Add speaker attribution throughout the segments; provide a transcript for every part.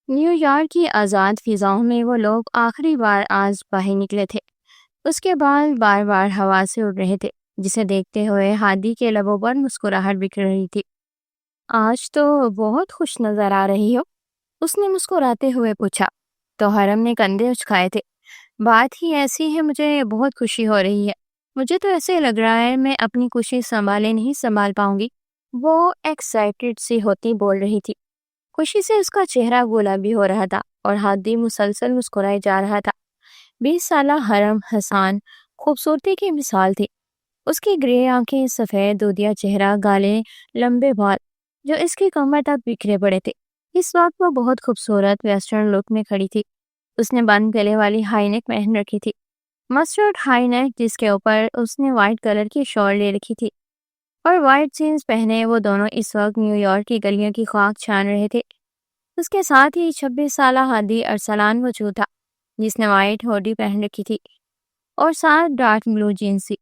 Speaker 1: New York کی آزاد فضاؤں میں وہ لوگ آخری بار آج باہر نکلے تھے۔ اس کے بال بار بار ہوا سے اڑ رہے تھے، جسے دیکھتے ہوئے ہادی کے لبوں پر مسکراہٹ بکھر رہی تھی۔ آج تو بہت خوش نظر آ رہی ہو، اس نے مسکراتے ہوئے پوچھا۔ تو حرم نے کندھے اچکائے تھے۔ بات ہی ایسی ہے، مجھے بہت خوشی ہو رہی ہے۔ مجھے تو ایسے لگ رہا ہے میں اپنی خوشی سنبھالے نہیں سنبھال پاؤں گی، وہ ایکسائٹڈ سی ہوتی بول رہی تھی۔ خوشی سے اس کا چہرہ گلابی ہو رہا تھا اور ہادی مسلسل مسکرائے جا رہا تھا۔ 20 سالہ حرم حسان خوبصورتی کی مثال تھی۔ اس کی گرے آنکھیں، سفید دودیا چہرہ، گالے لمبے بال جو اس کی کمر تک بکھرے پڑے تھے۔ اس وقت وہ بہت خوبصورت ویسٹرن لک میں کھڑی تھی۔ اس نے بند گلے والی ہائی نیک پہن رکھی تھی، مسٹرڈ ہائی نیک، جس کے اوپر اس نے وائٹ کلر کی شال لے رکھی تھی اور وائٹ جینز پہنے وہ دونوں اس وقت نیو یارک کی گلیوں کی خاک چھان رہے تھے۔ اس کے ساتھ ہی 26 سالہ ہادی ارسلان موجود تھا، جس نے وائٹ ہوڈی پہن رکھی تھی اور ساتھ ڈارک بلو جینز تھی۔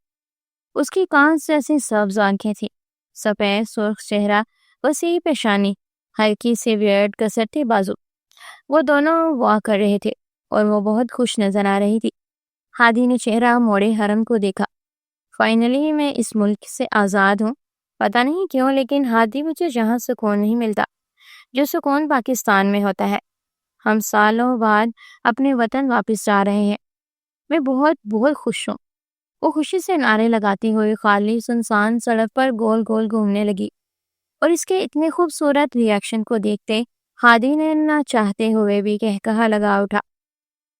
Speaker 1: اس کی کانس جیسی سبز آنکھیں تھیں، سفید سرخ چہرہ، وسیع پیشانی، ہلکی سی بیئرڈ، کسرتی بازو۔ وہ دونوں واک کر رہے تھے اور وہ بہت خوش نظر آ رہی تھی۔ ہادی نے چہرہ موڑے حرم کو دیکھا۔ فائنلی میں اس ملک سے آزاد ہوں۔ پتہ نہیں کیوں، لیکن ہادی مجھے یہاں سکون نہیں ملتا جو سکون پاکستان میں ہوتا ہے۔ ہم سالوں بعد اپنے وطن واپس جا رہے ہیں۔ میں بہت بہت خوش ہوں۔ وہ خوشی سے نعرے لگاتی ہوئی خالی سنسان سڑک پر گول گول گھومنے لگی، اور اس کے اتنے خوبصورت ریاکشن کو دیکھتے ہادی نے نہ چاہتے ہوئے بھی کہا لگا اٹھا۔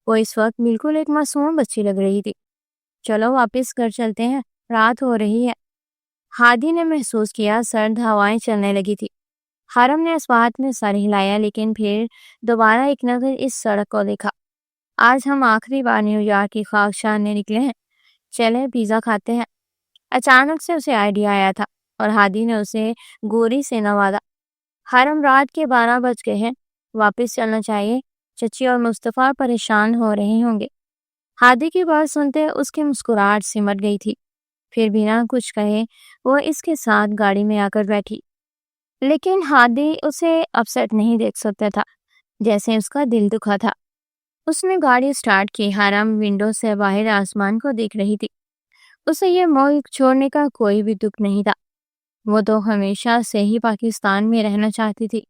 Speaker 1: وہ اس وقت بالکل ایک معصوم بچی لگ رہی تھی۔ چلو واپس گھر چلتے ہیں، رات ہو رہی ہے۔ ہادی نے محسوس کیا سرد ہوائیں چلنے لگی تھی۔ حرم نے اس بات میں سر ہلایا، لیکن پھر دوبارہ ایک نظر اس سڑک کو دیکھا۔ آج ہم آخری بار نیو یارک کی خاک چھاننے نکلے ہیں، چلے پیزا کھاتے ہیں۔ اچانک سے اسے آئیڈیا آیا تھا اور ہادی نے اسے گوری سے نوازا۔ حرم، رات کے 12 بج گئے ہیں، واپس چلنا چاہیے، چچی اور مصطفیٰ پریشان ہو رہے ہوں گے۔ ہادی کی بات سنتے اس کی مسکراہٹ سمٹ گئی تھی۔ پھر بنا کچھ کہے وہ اس کے ساتھ گاڑی میں آ کر بیٹھی، لیکن ہادی اسے اپسیٹ نہیں دیکھ سکتا تھا، جیسے اس کا دل دکھا تھا۔ اس نے گاڑی سٹارٹ کی۔ حرم ونڈو سے باہر آسمان کو دیکھ رہی تھی۔ اسے یہ ملک چھوڑنے کا کوئی بھی دکھ نہیں تھا۔ وہ تو ہمیشہ سے ہی پاکستان میں رہنا چاہتی تھی۔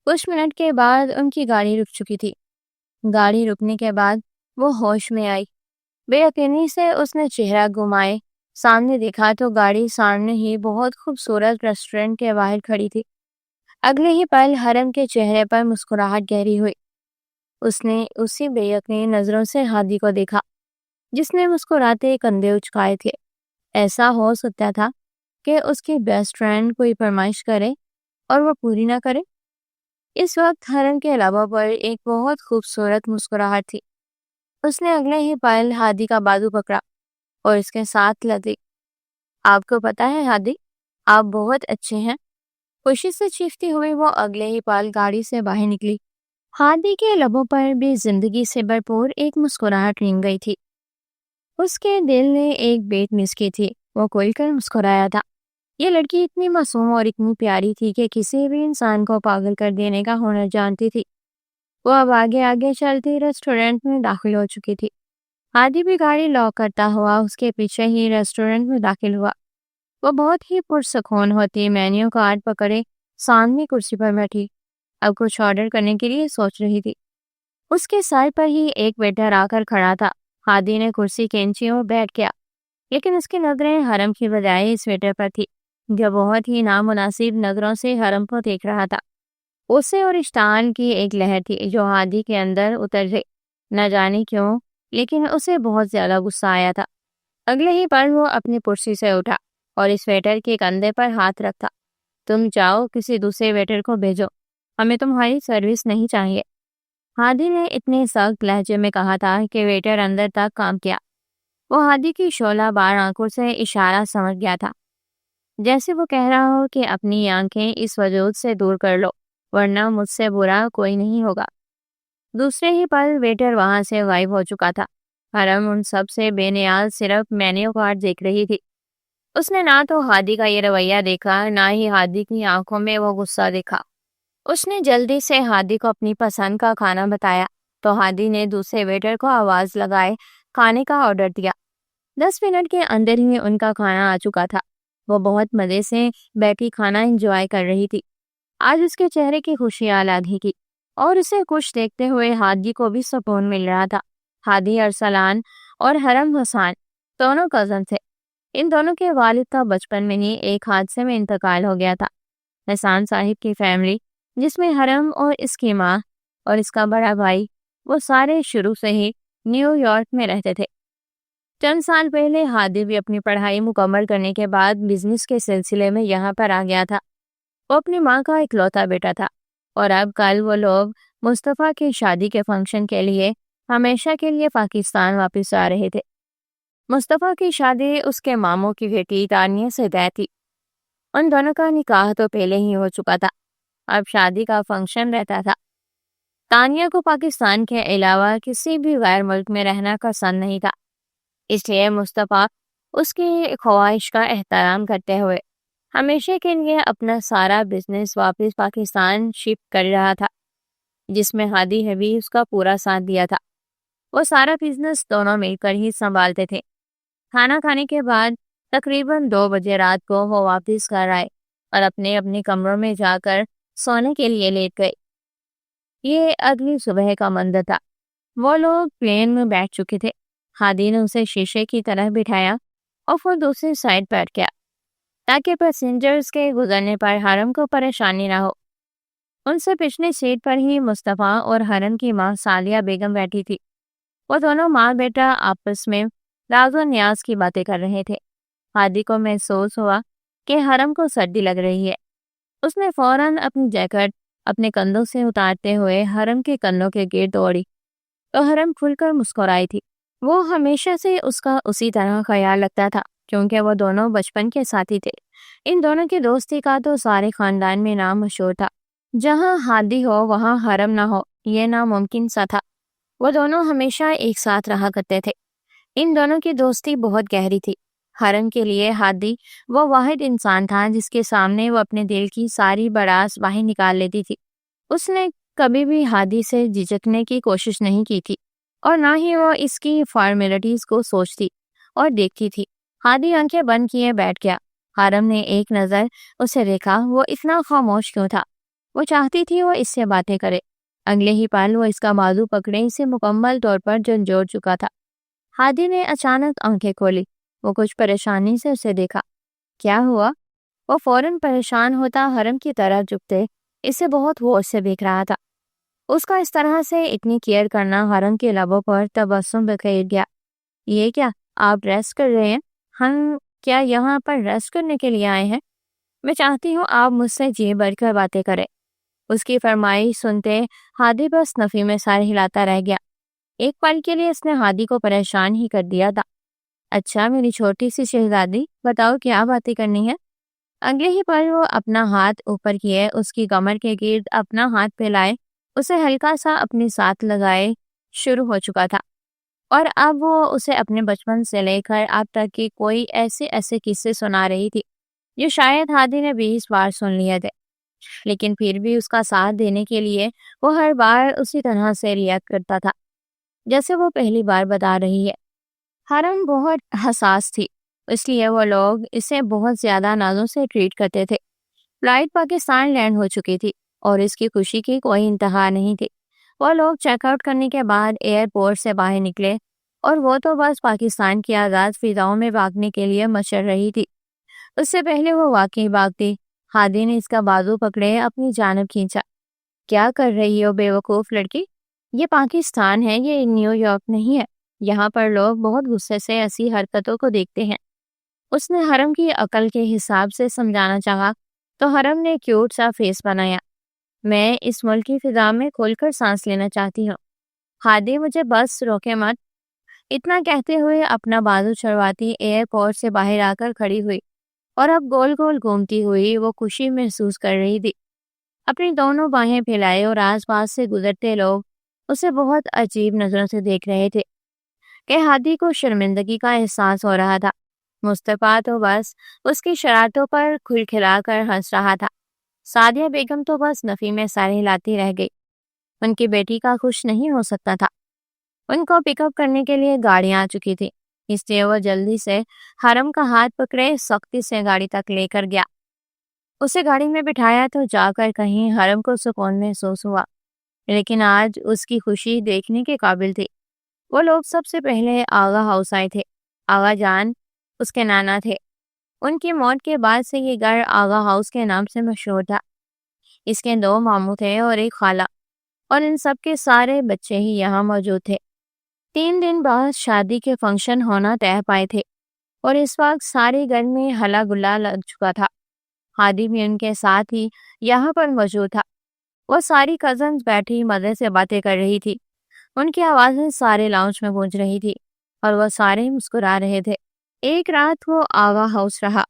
Speaker 1: کچھ منٹ کے بعد ان کی گاڑی رک چکی تھی۔ گاڑی رکنے کے بعد وہ ہوش میں آئی۔ بے یقینی سے اس نے چہرہ گھمائے، سامنے دیکھا تو گاڑی سامنے ہی بہت خوبصورت ریسٹورنٹ کے باہر کھڑی تھی۔ اگلے ہی پل حرم کے چہرے پر مسکراہٹ گہری ہوئی۔ اس نے اسی بے یقین نظروں سے ہادی کو دیکھا، جس نے مسکراتے کندھے اچکائے تھے۔ ایسا ہو سکتا تھا کہ اس کی بیسٹ فرینڈ کوئی فرمائش کرے اور وہ پوری نہ کرے۔ اس وقت حرم کے لبوں پر ایک بہت خوبصورت مسکراہٹ تھی۔ اس نے اگلے ہی پل ہادی کا بازو پکڑا اور اس کے ساتھ لگی۔ آپ کو پتا ہے ہادی، آپ بہت اچھے ہیں۔ خوشی سے چیختی ہوئی وہ اگلے ہی پل گاڑی سے باہر نکلی۔ ہادی کے لبوں پر بھی زندگی سے بھرپور ایک مسکراہٹ رنگ گئی تھی۔ اس کے دل نے ایک بیٹ مس کی تھی۔ وہ کھل کر مسکرایا تھا۔ یہ لڑکی اتنی معصوم اور اتنی پیاری تھی کہ کسی بھی انسان کو پاگل کر دینے کا ہنر جانتی تھی۔ وہ اب آگے آگے چلتی ریسٹورنٹ میں داخل ہو چکی تھی۔ ہادی بھی گاڑی لاک کرتا ہوا اس کے پیچھے ہی ریسٹورنٹ میں داخل ہوا۔ وہ بہت ہی پرسکون ہوتی مینیو کارڈ پکڑے سامنے کرسی پر بیٹھی، اب کچھ آرڈر کرنے کے لیے سوچ رہی تھی۔ اس کے سر پر ہی ایک ویٹر آ کر کھڑا تھا۔ ہادی نے کرسی کھینچی اور بیٹھ گیا، لیکن اس کی نظریں حرم کی بجائے اس ویٹر پر تھی، جو بہت ہی نامناسب نظروں سے حرم کو دیکھ رہا تھا۔ غصے اور اشتعال کی ایک لہر تھی جو ہادی کے اندر اتر گئی، نہ جانے کیوں، لیکن اسے بہت زیادہ غصہ آیا تھا۔ اگلے ہی پل وہ اپنی کرسی سے اٹھا اور اس ویٹر کے کندھے پر ہاتھ رکھا۔ تم جاؤ، کسی دوسرے ویٹر کو بھیجو، ہمیں تمہاری سروس نہیں چاہیے۔ ہادی نے اتنے سخت لہجے میں کہا تھا کہ ویٹر اندر تک کام کیا۔ وہ ہادی کی شعلہ بار آنکھوں سے اشارہ سمجھ گیا تھا، جیسے وہ کہہ رہا ہو کہ اپنی آنکھیں اس وجود سے دور کر لو، ورنہ مجھ سے برا کوئی نہیں ہوگا۔ دوسرے ہی پل ویٹر وہاں سے غائب ہو چکا تھا۔ حرم ان سب سے بے نیاز صرف مینیو کارڈ دیکھ رہی تھی۔ اس نے نہ تو ہادی کا یہ رویہ دیکھا، نہ ہی ہادی کی آنکھوں میں وہ غصہ دیکھا۔ اس نے جلدی سے ہادی کو اپنی پسند کا کھانا بتایا تو ہادی نے دوسرے ویٹر کو آواز لگائے کھانے کا آرڈر دیا۔ 10 منٹ کے اندر ہی ان کا کھانا آ چکا تھا۔ وہ بہت مزے سے بیٹھی کھانا انجوائے کر رہی تھی۔ آج اس کے چہرے کی خوشی الگ کی اور اسے خوش دیکھتے ہوئے ہادی کو بھی سکون مل رہا تھا۔ ہادی ارسلان اور حرم حسان دونوں کزن تھے۔ ان دونوں کے والد کا بچپن میں ہی ایک حادثے میں انتقال ہو گیا تھا۔ حسان صاحب کی فیملی، جس میں حرم اور اس کی ماں اور اس کا بڑا بھائی، وہ سارے شروع سے ہی نیو یارک میں رہتے تھے۔ چند سال پہلے ہادی بھی اپنی پڑھائی مکمل کرنے کے بعد بزنس کے سلسلے میں یہاں پر آ گیا تھا۔ وہ اپنی ماں کا اکلوتا بیٹا تھا اور اب کل وہ لوگ مصطفیٰ کی شادی کے فنکشن کے لیے ہمیشہ کے لیے پاکستان واپس آ رہے تھے۔ مصطفیٰ کی شادی اس کے ماموں کی بیٹی تانیہ سے طے تھی۔ ان دونوں کا نکاح تو پہلے ہی ہو چکا تھا، اب شادی کا فنکشن رہتا تھا۔ تانیہ کو پاکستان کے علاوہ کسی بھی غیر ملک میں رہنا پسند نہیں تھا، اس لیے مصطفیٰ اس کی خواہش کا احترام کرتے ہوئے ہمیشہ کے لیے اپنا سارا بزنس واپس پاکستان شفٹ کر رہا تھا، جس میں ہادی نے بھی اس کا پورا ساتھ دیا تھا۔ وہ سارا بزنس دونوں مل کر ہی سنبھالتے تھے۔ کھانا کھانے کے بعد تقریباً 2 بجے رات کو وہ واپس گھر آئے اور اپنے اپنے کمروں میں جا کر سونے کے لیے لیٹ گئے۔ یہ اگلی صبح کا منظر تھا۔ وہ لوگ پلین میں بیٹھ چکے تھے۔ ہادی نے اسے شیشے کی طرح بٹھایا اور پھر دوسری سائڈ بیٹھ گیا تاکہ پیسنجرز کے گزرنے پر حرم کو پریشانی نہ ہو۔ ان سے پچھلی سیٹ پر ہی مصطفیٰ اور حرم کی ماں سالیہ بیگم بیٹھی تھی۔ وہ دونوں ماں بیٹا آپس میں راز و نیاز کی باتیں کر رہے تھے۔ ہادی کو محسوس ہوا کہ حرم کو سردی لگ رہی ہے۔ اس نے فوراً اپنی جیکٹ اپنے کندھوں سے اتارتے ہوئے حرم کے کندھوں کے گرد دوڑی تو حرم کھل کر مسکرائی تھی۔ وہ ہمیشہ سے اس کا اسی طرح خیال رکھتا تھا کیونکہ وہ دونوں بچپن کے ساتھی تھے۔ ان دونوں کی دوستی کا تو سارے خاندان میں نام مشہور تھا۔ جہاں ہادی ہو وہاں حرم نہ ہو، یہ ناممکن سا تھا۔ وہ دونوں ہمیشہ ایک ساتھ رہا کرتے تھے۔ ان دونوں کی دوستی بہت گہری تھی۔ حرم کے لیے ہادی وہ واحد انسان تھا جس کے سامنے وہ اپنے دل کی ساری بڑاس باہر نکال لیتی تھی۔ اس نے کبھی بھی ہادی سے جھجکنے کی کوشش نہیں کی تھی اور نہ ہی وہ اس کی فارمیلٹیز کو سوچتی اور دیکھتی تھی۔ ہادی آنکھیں بند کیے بیٹھ گیا۔ حرم نے ایک نظر اسے دیکھا۔ وہ اتنا خاموش کیوں تھا؟ وہ چاہتی تھی وہ اس سے باتیں کرے۔ اگلے ہی پل وہ اس کا بازو پکڑے اسے مکمل طور پر جھنجھوڑ چکا تھا۔ ہادی نے اچانک آنکھیں کھولی۔ وہ کچھ پریشانی سے اسے دیکھا۔ کیا ہوا؟ وہ فوراً پریشان ہوتا حرم کی طرف جھکتے اسے بہت غور سے دیکھ رہا تھا۔ اس کا اس طرح سے اتنی کیئر کرنا حرم کے لبوں پر تبسم بکھیر گیا۔ یہ کیا آپ ریسٹ کر رہے ہیں؟ ہم کیا یہاں پر ریسٹ کرنے کے لیے آئے ہیں؟ میں چاہتی ہوں آپ مجھ سے جی بڑھ کر باتیں کریں۔ اس کی فرمائش سنتے ہادی بس نفی میں سر ہلاتا رہ گیا۔ ایک پل کے لیے اس نے ہادی کو پریشان ہی کر دیا تھا۔ اچھا میری چھوٹی سی شہزادی، بتاؤ کیا باتیں کرنی ہے؟ اگلے ہی پل وہ اپنا ہاتھ اوپر کیے اس کی کمر کے گرد اپنا ہاتھ پھیلائے اسے ہلکا سا اپنے ساتھ لگائے شروع ہو چکا تھا، اور اب وہ اسے اپنے بچپن سے لے کر اب تک کی کوئی ایسے قصے سنا رہی تھی جو شاید ہادی نے 20 بار سن لیے تھے، لیکن پھر بھی اس کا ساتھ دینے کے لیے وہ ہر بار اسی طرح سے ریئیکٹ کرتا تھا جیسے وہ پہلی بار بتا رہی ہے۔ حرم بہت حساس تھی، اس لیے وہ لوگ اسے بہت زیادہ نازوں سے ٹریٹ کرتے تھے۔ فلائٹ پاکستان لینڈ ہو چکی تھی اور اس کی خوشی کی کوئی انتہا نہیں تھی۔ وہ لوگ چیک آؤٹ کرنے کے بعد ایئرپورٹ سے باہر نکلے اور وہ تو بس پاکستان کی آزاد فضاؤں میں بھاگنے کے لیے مچل رہی تھی۔ اس سے پہلے وہ واقعی بھاگتی، ہادی نے اس کا بازو پکڑے اپنی جانب کھینچا۔ کیا کر رہی ہو بے وقوف لڑکی؟ یہ پاکستان ہے، یہ نیو یارک نہیں ہے۔ یہاں پر لوگ بہت غصے سے ایسی حرکتوں کو دیکھتے ہیں۔ اس نے حرم کی عقل کے حساب سے سمجھانا چاہا تو حرم نے کیوٹ سا فیس بنایا۔ میں اس ملک کی فضا میں کھل کر سانس لینا چاہتی ہوں، ہادی مجھے بس روکے مت۔ اتنا کہتے ہوئے اپنا بازو چھڑواتی ایئرپورٹ سے باہر آ کر کھڑی ہوئی اور اب گول گول گھومتی ہوئی وہ خوشی محسوس کر رہی تھی۔ اپنی دونوں باہیں پھیلائے اور آس پاس سے گزرتے لوگ اسے بہت عجیب نظروں سے دیکھ رہے تھے کہ ہادی کو شرمندگی کا احساس ہو رہا تھا۔ مصطفیٰ تو بس اس کی شرارتوں پر کھلکھلا کر ہنس رہا تھا۔ سعدیہ بیگم تو بس نفی میں سر ہلاتی رہ گئی۔ ان کی بیٹی کا خوش نہیں ہو سکتا تھا۔ ان کو پک اپ کرنے کے لیے گاڑیاں آ چکی تھی، اس لیے وہ جلدی سے حرم کا ہاتھ پکڑے سختی سے گاڑی تک لے کر گیا۔ اسے گاڑی میں بٹھایا تو جا کر کہیں حرم کو سکون محسوس ہوا، لیکن آج اس کی خوشی دیکھنے کے قابل تھی۔ وہ لوگ سب سے پہلے آغا ہاؤس آئے تھے۔ آغا جان اس کے نانا تھے۔ ان کی موت کے بعد سے یہ گھر آغا ہاؤس کے نام سے مشہور تھا۔ اس کے 2 ماموں تھے اور ایک خالہ، اور ان سب کے سارے بچے ہی یہاں موجود تھے۔ 3 دن بعد شادی کے فنکشن ہونا طے پائے تھے اور اس وقت سارے گھر میں ہلا گلا لگ چکا تھا۔ ہادی بھی ان کے ساتھ ہی یہاں پر موجود تھا۔ وہ ساری کزنز بیٹھی مزے سے باتیں کر رہی تھی۔ ان کی آوازیں سارے لاؤنج میں گونج رہی تھی اور وہ سارے مسکرا رہے تھے۔ ایک رات وہ آغا ہاؤس رہا۔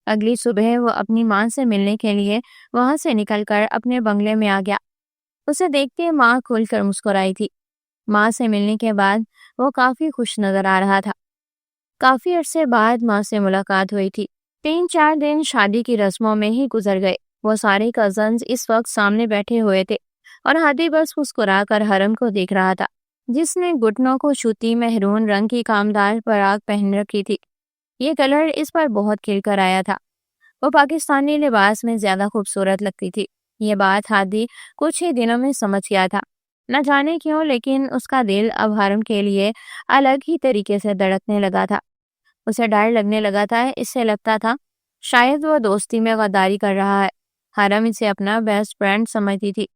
Speaker 1: اگلی صبح وہ اپنی ماں سے ملنے کے لیے وہاں سے نکل کر اپنے بنگلے میں آ گیا۔ اسے دیکھتے ماں کھل کر مسکرائی تھی۔ ماں سے ملنے کے بعد وہ کافی خوش نظر آ رہا تھا۔ کافی عرصے بعد ماں سے ملاقات ہوئی تھی۔ 3-4 دن شادی کی رسموں میں ہی گزر گئے۔ وہ سارے کزنز اس وقت سامنے بیٹھے ہوئے تھے اور ہادی بس مسکرا کر حرم کو دیکھ رہا تھا، جس نے گھٹنوں کو چھوتی مہرون رنگ کی کامدار فراق پہن رکھی تھی۔ یہ کلر اس پر بہت کھل کر آیا تھا۔ وہ پاکستانی لباس میں زیادہ خوبصورت لگتی تھی۔ یہ بات ہادی کچھ ہی دنوں میں سمجھ گیا تھا۔ نہ جانے کیوں، لیکن اس کا دل اب حرم کے لیے الگ ہی طریقے سے دھڑکنے لگا تھا۔ اسے ڈر لگنے لگا تھا۔ اس سے لگتا تھا شاید وہ دوستی میں غداری کر رہا ہے۔ حرم اسے اپنا بیسٹ فرینڈ سمجھتی تھی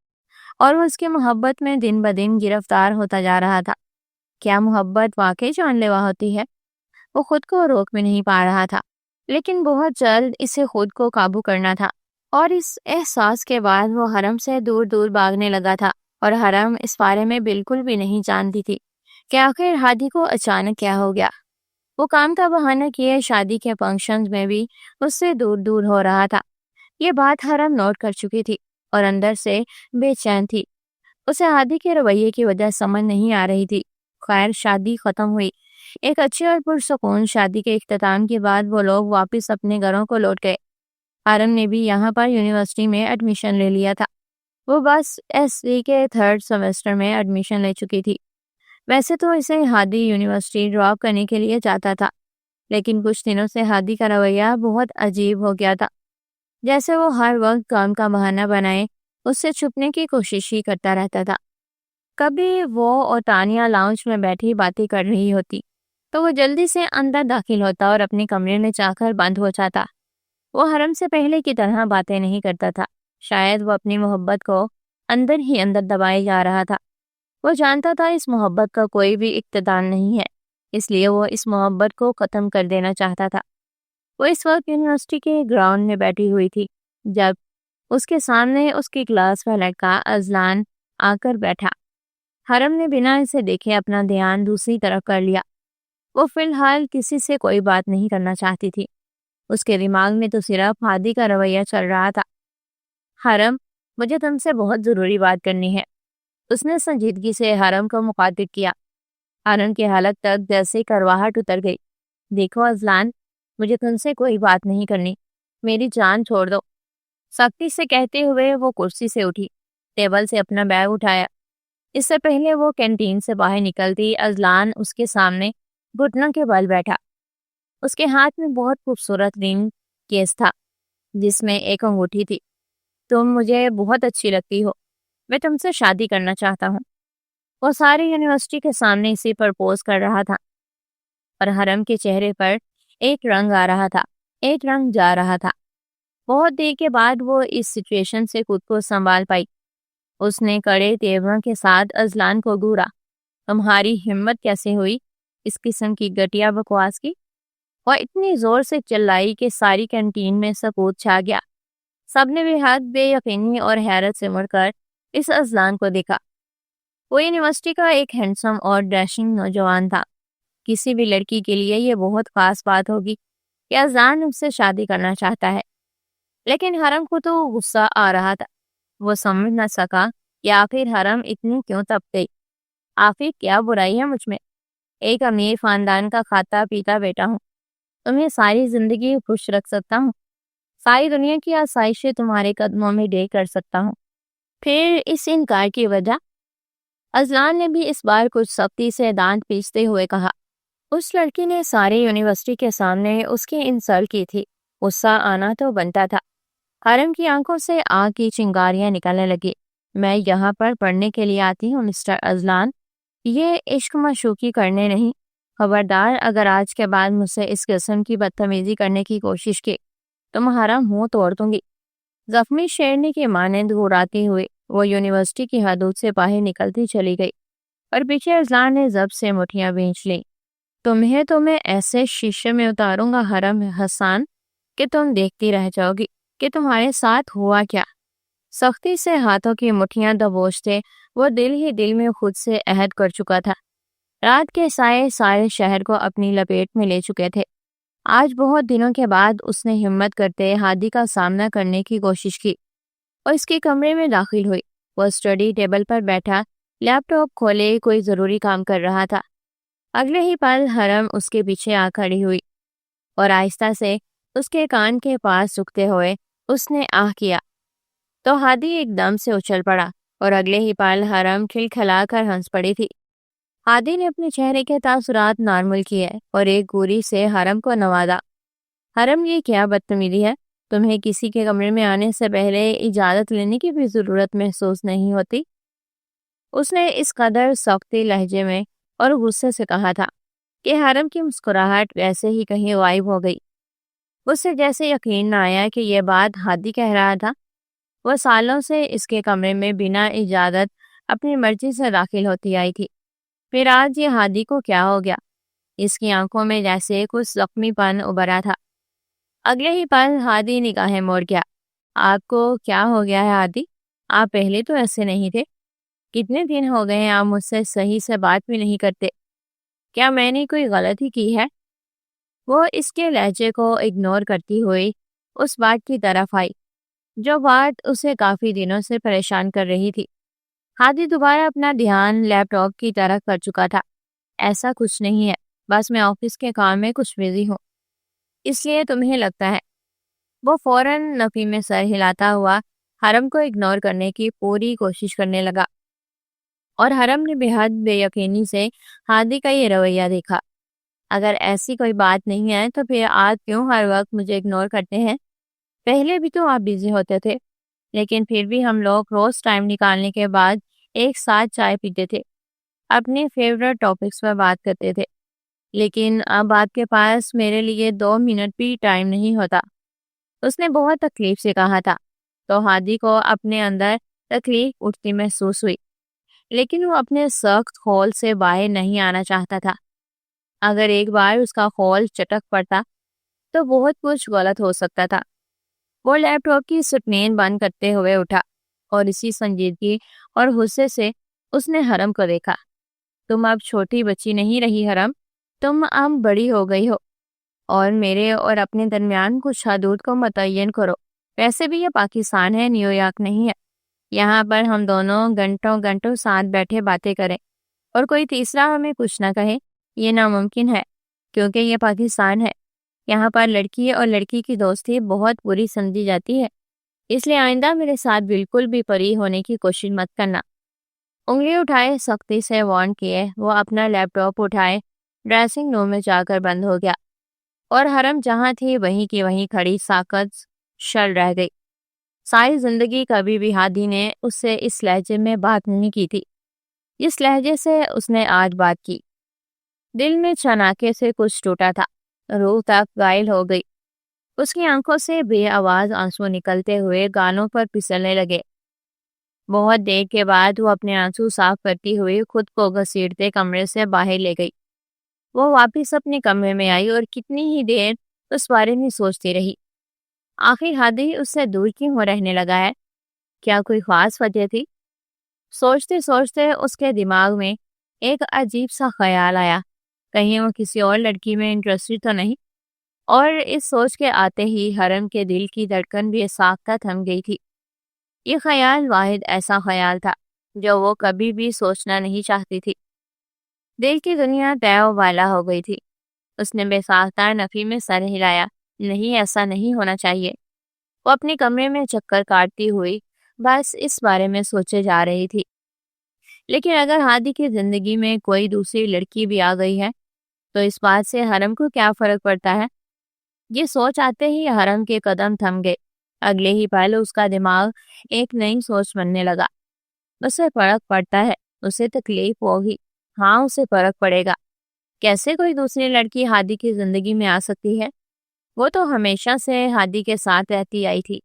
Speaker 1: اور وہ اس کی محبت میں دن بدن گرفتار ہوتا جا رہا تھا۔ کیا محبت واقعی جان لیوا ہوتی ہے؟ وہ خود کو روک بھی نہیں پا رہا تھا، لیکن بہت جلد اسے خود کو قابو کرنا تھا، اور اس احساس کے بعد وہ حرم سے دور دور بھاگنے لگا تھا۔ اور حرم اس بارے میں بالکل بھی نہیں جانتی تھی کہ آخر ہادی کو اچانک کیا ہو گیا۔ وہ کام کا بہانہ کیے شادی کے فنکشنز میں بھی اس سے دور دور ہو رہا تھا۔ یہ بات حرم نوٹ کر چکی تھی اور اندر سے بے چین تھی۔ اسے ہادی کے رویے کی وجہ سمجھ نہیں آ رہی تھی۔ خیر، شادی ختم ہوئی۔ ایک اچھی اور پرسکون شادی کے اختتام کے بعد وہ لوگ واپس اپنے گھروں کو لوٹ گئے۔ حرم نے بھی یہاں پر یونیورسٹی میں ایڈمیشن لے لیا تھا۔ وہ بس SC کے 3rd سیمسٹر میں ایڈمیشن لے چکی تھی۔ ویسے تو اسے ہادی یونیورسٹی ڈراپ کرنے کے لیے چاہتا تھا، لیکن کچھ دنوں سے ہادی کا رویہ بہت عجیب ہو گیا تھا، جیسے وہ ہر وقت کام کا بہانہ بنائے اس سے چھپنے کی کوشش ہی کرتا رہتا تھا۔ کبھی وہ اور تانیہ لاؤنج میں بیٹھی باتیں کر رہی ہوتی تو وہ جلدی سے اندر داخل ہوتا اور اپنے کمرے میں جا کر بند ہو جاتا۔ وہ حرم سے پہلے کی طرح باتیں نہیں کرتا تھا۔ شاید وہ اپنی محبت کو اندر ہی اندر دبائے جا رہا تھا۔ وہ جانتا تھا اس محبت کا کوئی بھی اقتدار نہیں ہے، اس لیے وہ اس محبت کو ختم کر دینا چاہتا تھا۔ وہ اس وقت یونیورسٹی کے گراؤنڈ میں بیٹھی ہوئی تھی جب اس کے سامنے اس کی کلاس کا لڑکا اذلان آ کر بیٹھا۔ حرم نے بنا اسے دیکھے اپنا دھیان دوسری طرف کر لیا۔ وہ فی الحال کسی سے کوئی بات نہیں کرنا چاہتی تھی۔ اس کے دماغ میں تو صرف ہادی کا رویہ چل رہا تھا۔ حرم، مجھے تم سے بہت ضروری بات کرنی ہے۔ اس نے سنجیدگی سے حرم کو مخاطب کیا۔ حرم کی حالت تک جیسے کرواہٹ اتر گئی۔ دیکھو اذلان، مجھے تم سے کوئی بات نہیں کرنی، میری جان چھوڑ دو۔ سختی سے کہتے ہوئے وہ کرسی سے اٹھی، ٹیبل سے اپنا بیگ اٹھایا۔ اس سے پہلے وہ کینٹین سے باہر نکلتی اذلان اس کے سامنے گھٹنوں کے بل بیٹھا۔ اس کے ہاتھ میں بہت خوبصورت رنگ کیس تھا جس میں ایک انگوٹھی تھی۔ تم مجھے بہت اچھی لگتی ہو، میں تم سے شادی کرنا چاہتا ہوں۔ وہ ساری یونیورسٹی کے سامنے اسی پرپوز کر رہا تھا، اور حرم کے چہرے پر ایک رنگ آ رہا تھا، ایک رنگ جا رہا تھا۔ بہت دیر کے بعد وہ اس سچویشن سے خود کو سنبھال پائی۔ اس نے کڑے تیوروں کے ساتھ اذلان کو گھورا۔ تمہاری ہمت کیسے ہوئی اس قسم کی گھٹیا بکواس کی؟ وہ اتنی زور سے چلائی کہ ساری کینٹین میں سکوت چھا گیا۔ سب نے بے حد بے یقینی اور حیرت سے مڑ کر اس اذلان کو دیکھا۔ وہ یونیورسٹی کا ایک ہینڈسم اور ڈیشنگ نوجوان تھا۔ کسی بھی لڑکی کے لیے یہ بہت خاص بات ہوگی کہ اذلان اس سے شادی کرنا چاہتا ہے، لیکن حرم کو تو غصہ آ رہا تھا۔ وہ سمجھ نہ سکا کہ آخر حرم اتنی کیوں تپ گئی۔ آخر کیا برائی ہے مجھ میں؟ ایک امیر خاندان کا کھاتا پیتا بیٹا ہوں، تمہیں ساری زندگی خوش رکھ سکتا ہوں۔ ساری دنیا کی آسائشیں تمہارے قدموں میں دے کر سکتا ہوں۔ پھر اس انکار کی وجہ؟ اذلان نے بھی اس بار کچھ سختی سے دانت پیستے ہوئے کہا۔ اس لڑکی نے ساری یونیورسٹی کے سامنے اس کی انسلٹ کی تھی۔ غصہ آنا تو بنتا تھا۔ حرم کی آنکھوں سے آگ کی چنگاریاں نکلنے لگی۔ میں یہاں پر پڑھنے کے لیے آتی ہوں مسٹر اذلان، یہ عشق مشوقی کرنے نہیں۔ خبردار اگر آج کے بعد مجھ سے اس قسم کی بدتمیزی کرنے کی کوشش کی تمہارا منہ توڑ دوں گی۔ زخمی شیرنی کی مانند گھراتی ہوئی وہ یونیورسٹی کی حدود سے باہر نکلتی چلی گئی اور پیچھے اذلان نے ضبط سے مٹھیاں بھینچ لیں۔ تمہیں تو میں ایسے شیشے میں اتاروں گا حرم حسان کہ تم دیکھتی رہ جاؤ گی کہ تمہارے ساتھ ہوا کیا۔ سختی سے ہاتھوں کی مٹھیاں دبوچتے وہ دل ہی دل میں خود سے عہد کر چکا تھا۔ رات کے سائے سارے شہر کو اپنی لپیٹ میں لے چکے تھے۔ آج بہت دنوں کے بعد اس نے ہمت کرتے ہادی کا سامنا کرنے کی کوشش کی اور اس کے کمرے میں داخل ہوئی۔ وہ اسٹڈی ٹیبل پر بیٹھا لیپ ٹاپ کھولے کوئی ضروری کام کر رہا تھا۔ اگلے ہی پل حرم اس کے پیچھے آ کھڑی ہوئی اور آہستہ سے اس کے کان کے پاس جھکتے ہوئے اس نے آہ کیا تو ہادی ایک دم سے اچھل پڑا اور اگلے ہی پل حرم کھلکھلا کر ہنس پڑی تھی۔ ہادی نے اپنے چہرے کے تاثرات نارمل کیے اور ایک گوری سے حرم کو نوازا۔ حرم، یہ کیا بدتمیزی ہے؟ تمہیں کسی کے کمرے میں آنے سے پہلے اجازت لینے کی بھی ضرورت محسوس نہیں ہوتی؟ اس نے اس قدر سختی لہجے میں اور غصے سے کہا تھا کہ حرم کی مسکراہٹ ویسے ہی کہیں غائب ہو گئی۔ اس سے جیسے یقین نہ آیا کہ یہ بات ہادی کہہ رہا تھا۔ وہ سالوں سے اس کے کمرے میں بنا اجازت اپنی مرضی سے داخل ہوتی آئی تھی، پھر آج یہ ہادی کو کیا ہو گیا؟ اس کی آنکھوں میں جیسے کچھ زخمی پن ابھرا تھا۔ اگلے ہی پل ہادی نگاہیں موڑ گیا۔ آپ کو کیا ہو گیا ہے ہادی؟ آپ پہلے تو ایسے نہیں تھے۔ کتنے دن ہو گئے ہیں آپ مجھ سے صحیح سے بات بھی نہیں کرتے؟ کیا میں نے کوئی غلطی کی ہے؟ وہ اس کے لہجے کو اگنور کرتی ہوئی اس بات کی طرف آئی جو بات اسے کافی دنوں سے پریشان کر رہی تھی۔ ہادی دوبارہ اپنا دھیان لیپ ٹاپ کی طرف کر چکا تھا۔ ایسا کچھ نہیں ہے، بس میں آفس کے کام میں کچھ بزی ہوں، اس لیے تمہیں لگتا ہے۔ وہ فوراً نفی میں سر ہلاتا ہوا حرم کو اگنور کرنے کی پوری کوشش کرنے لگا اور حرم نے بے حد بے یقینی سے ہادی کا یہ رویہ دیکھا۔ اگر ایسی کوئی بات نہیں ہے تو پھر آپ کیوں ہر وقت مجھے اگنور کرتے ہیں؟ پہلے بھی تو آپ بزی ہوتے تھے، لیکن پھر بھی ہم لوگ روز ٹائم نکالنے کے بعد ایک ساتھ چائے پیتے تھے، اپنے فیورٹ ٹاپکس پر بات کرتے تھے، لیکن اب آپ کے پاس میرے لیے 2 منٹ بھی ٹائم نہیں ہوتا۔ اس نے بہت تکلیف سے کہا تھا تو ہادی کو اپنے اندر تکلیف اٹھتی محسوس ہوئی، لیکن وہ اپنے سخت خول سے باہر نہیں آنا چاہتا تھا۔ اگر ایک بار اس کا خول چٹک پڑتا تو بہت کچھ غلط ہو سکتا تھا۔ وہ لیپ ٹاپ کی سکرین بند کرتے ہوئے اٹھا اور اسی سنجیدگی اور غصے سے اس نے حرم کو دیکھا۔ تم اب چھوٹی بچی نہیں رہی حرم، تم اب بڑی ہو گئی ہو اور میرے اور اپنے درمیان کچھ حدود کو متعین کرو۔ ویسے بھی یہ پاکستان ہے، نیو یارک نہیں ہے۔ یہاں پر ہم دونوں گھنٹوں گھنٹوں ساتھ بیٹھے باتیں کریں اور کوئی تیسرا ہمیں کچھ نہ کہے، یہ ناممکن ہے کیونکہ یہ پاکستان ہے۔ یہاں پر لڑکی اور لڑکی کی دوستی بہت بری سمجھی جاتی ہے، اس لیے آئندہ میرے ساتھ بالکل بھی پری ہونے کی کوشش مت کرنا۔ انگلی اٹھائے سختی سے وارن کیے وہ اپنا لیپ ٹاپ اٹھائے ڈریسنگ روم میں جا کر بند ہو گیا اور حرم جہاں تھی وہیں کی وہیں کھڑی ساکت شل رہ گئی۔ ساری زندگی کبھی بھی ہادی نے اس سے اس لہجے میں بات نہیں کی تھی جس لہجے سے اس نے آج بات کی۔ دل میں چھناکے سے کچھ ٹوٹا تھا، روح تک غائل ہو گئی۔ اس کی آنکھوں سے بے آواز آنسو نکلتے ہوئے گانوں پر پھسلنے لگے۔ بہت دیر کے بعد وہ اپنے آنسو صاف کرتی ہوئی خود کو گھسیٹتے کمرے سے باہر لے گئی۔ وہ واپس اپنے کمرے میں آئی اور کتنی ہی دیر اس بارے میں سوچتی رہی۔ آخر ہادی اس سے دور کیوں رہنے لگا ہے؟ کیا کوئی خاص وجہ تھی؟ سوچتے سوچتے اس کے دماغ میں ایک عجیب سا خیال آیا، کہیں وہ کسی اور لڑکی میں انٹرسٹڈ تو نہیں؟ اور اس سوچ کے آتے ہی حرم کے دل کی دھڑکن بھی ساختہ تھم گئی تھی۔ یہ خیال واحد ایسا خیال تھا جو وہ کبھی بھی سوچنا نہیں چاہتی تھی۔ دل کی دنیا طے و بالا ہو گئی تھی۔ اس نے بے ساختہ نفی میں سر ہلایا، نہیں، ایسا نہیں ہونا چاہیے۔ وہ اپنے کمرے میں چکر کاٹتی ہوئی بس اس بارے میں سوچے جا رہی تھی، لیکن اگر ہادی کی زندگی میں کوئی دوسری لڑکی بھی آ گئی ہے تو اس بات سے حرم کو کیا فرق پڑتا ہے؟ یہ سوچ آتے ہی حرم کے قدم تھم گئے۔ اگلے ہی پل اس کا دماغ ایک نئی سوچ بننے لگا۔ اسے فرق پڑتا ہے، اسے تکلیف ہوگی، ہاں اسے فرق پڑے گا۔ کیسے کوئی دوسری لڑکی ہادی کی زندگی میں آ سکتی ہے؟ وہ تو ہمیشہ سے ہادی کے ساتھ رہتی آئی تھی،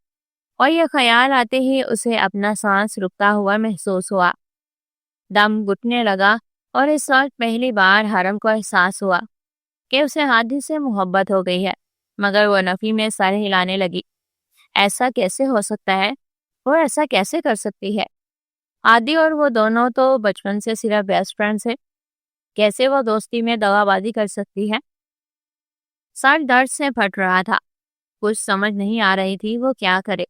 Speaker 1: اور یہ خیال آتے ہی اسے اپنا سانس رکتا ہوا محسوس ہوا، دم گھٹنے لگا، اور اس وقت پہلی بار حرم کو احساس ہوا کہ اسے ہادی سے محبت ہو گئی ہے، مگر وہ نفی میں سر ہلانے لگی۔ ایسا کیسے ہو سکتا ہے؟ وہ ایسا کیسے کر سکتی ہے؟ ہادی اور وہ دونوں تو بچپن سے صرف بیسٹ فرینڈز ہیں، کیسے وہ دوستی میں دغا بازی کر سکتی ہے؟ سر درد سے پھٹ رہا تھا، کچھ سمجھ نہیں آ رہی تھی وہ کیا کرے۔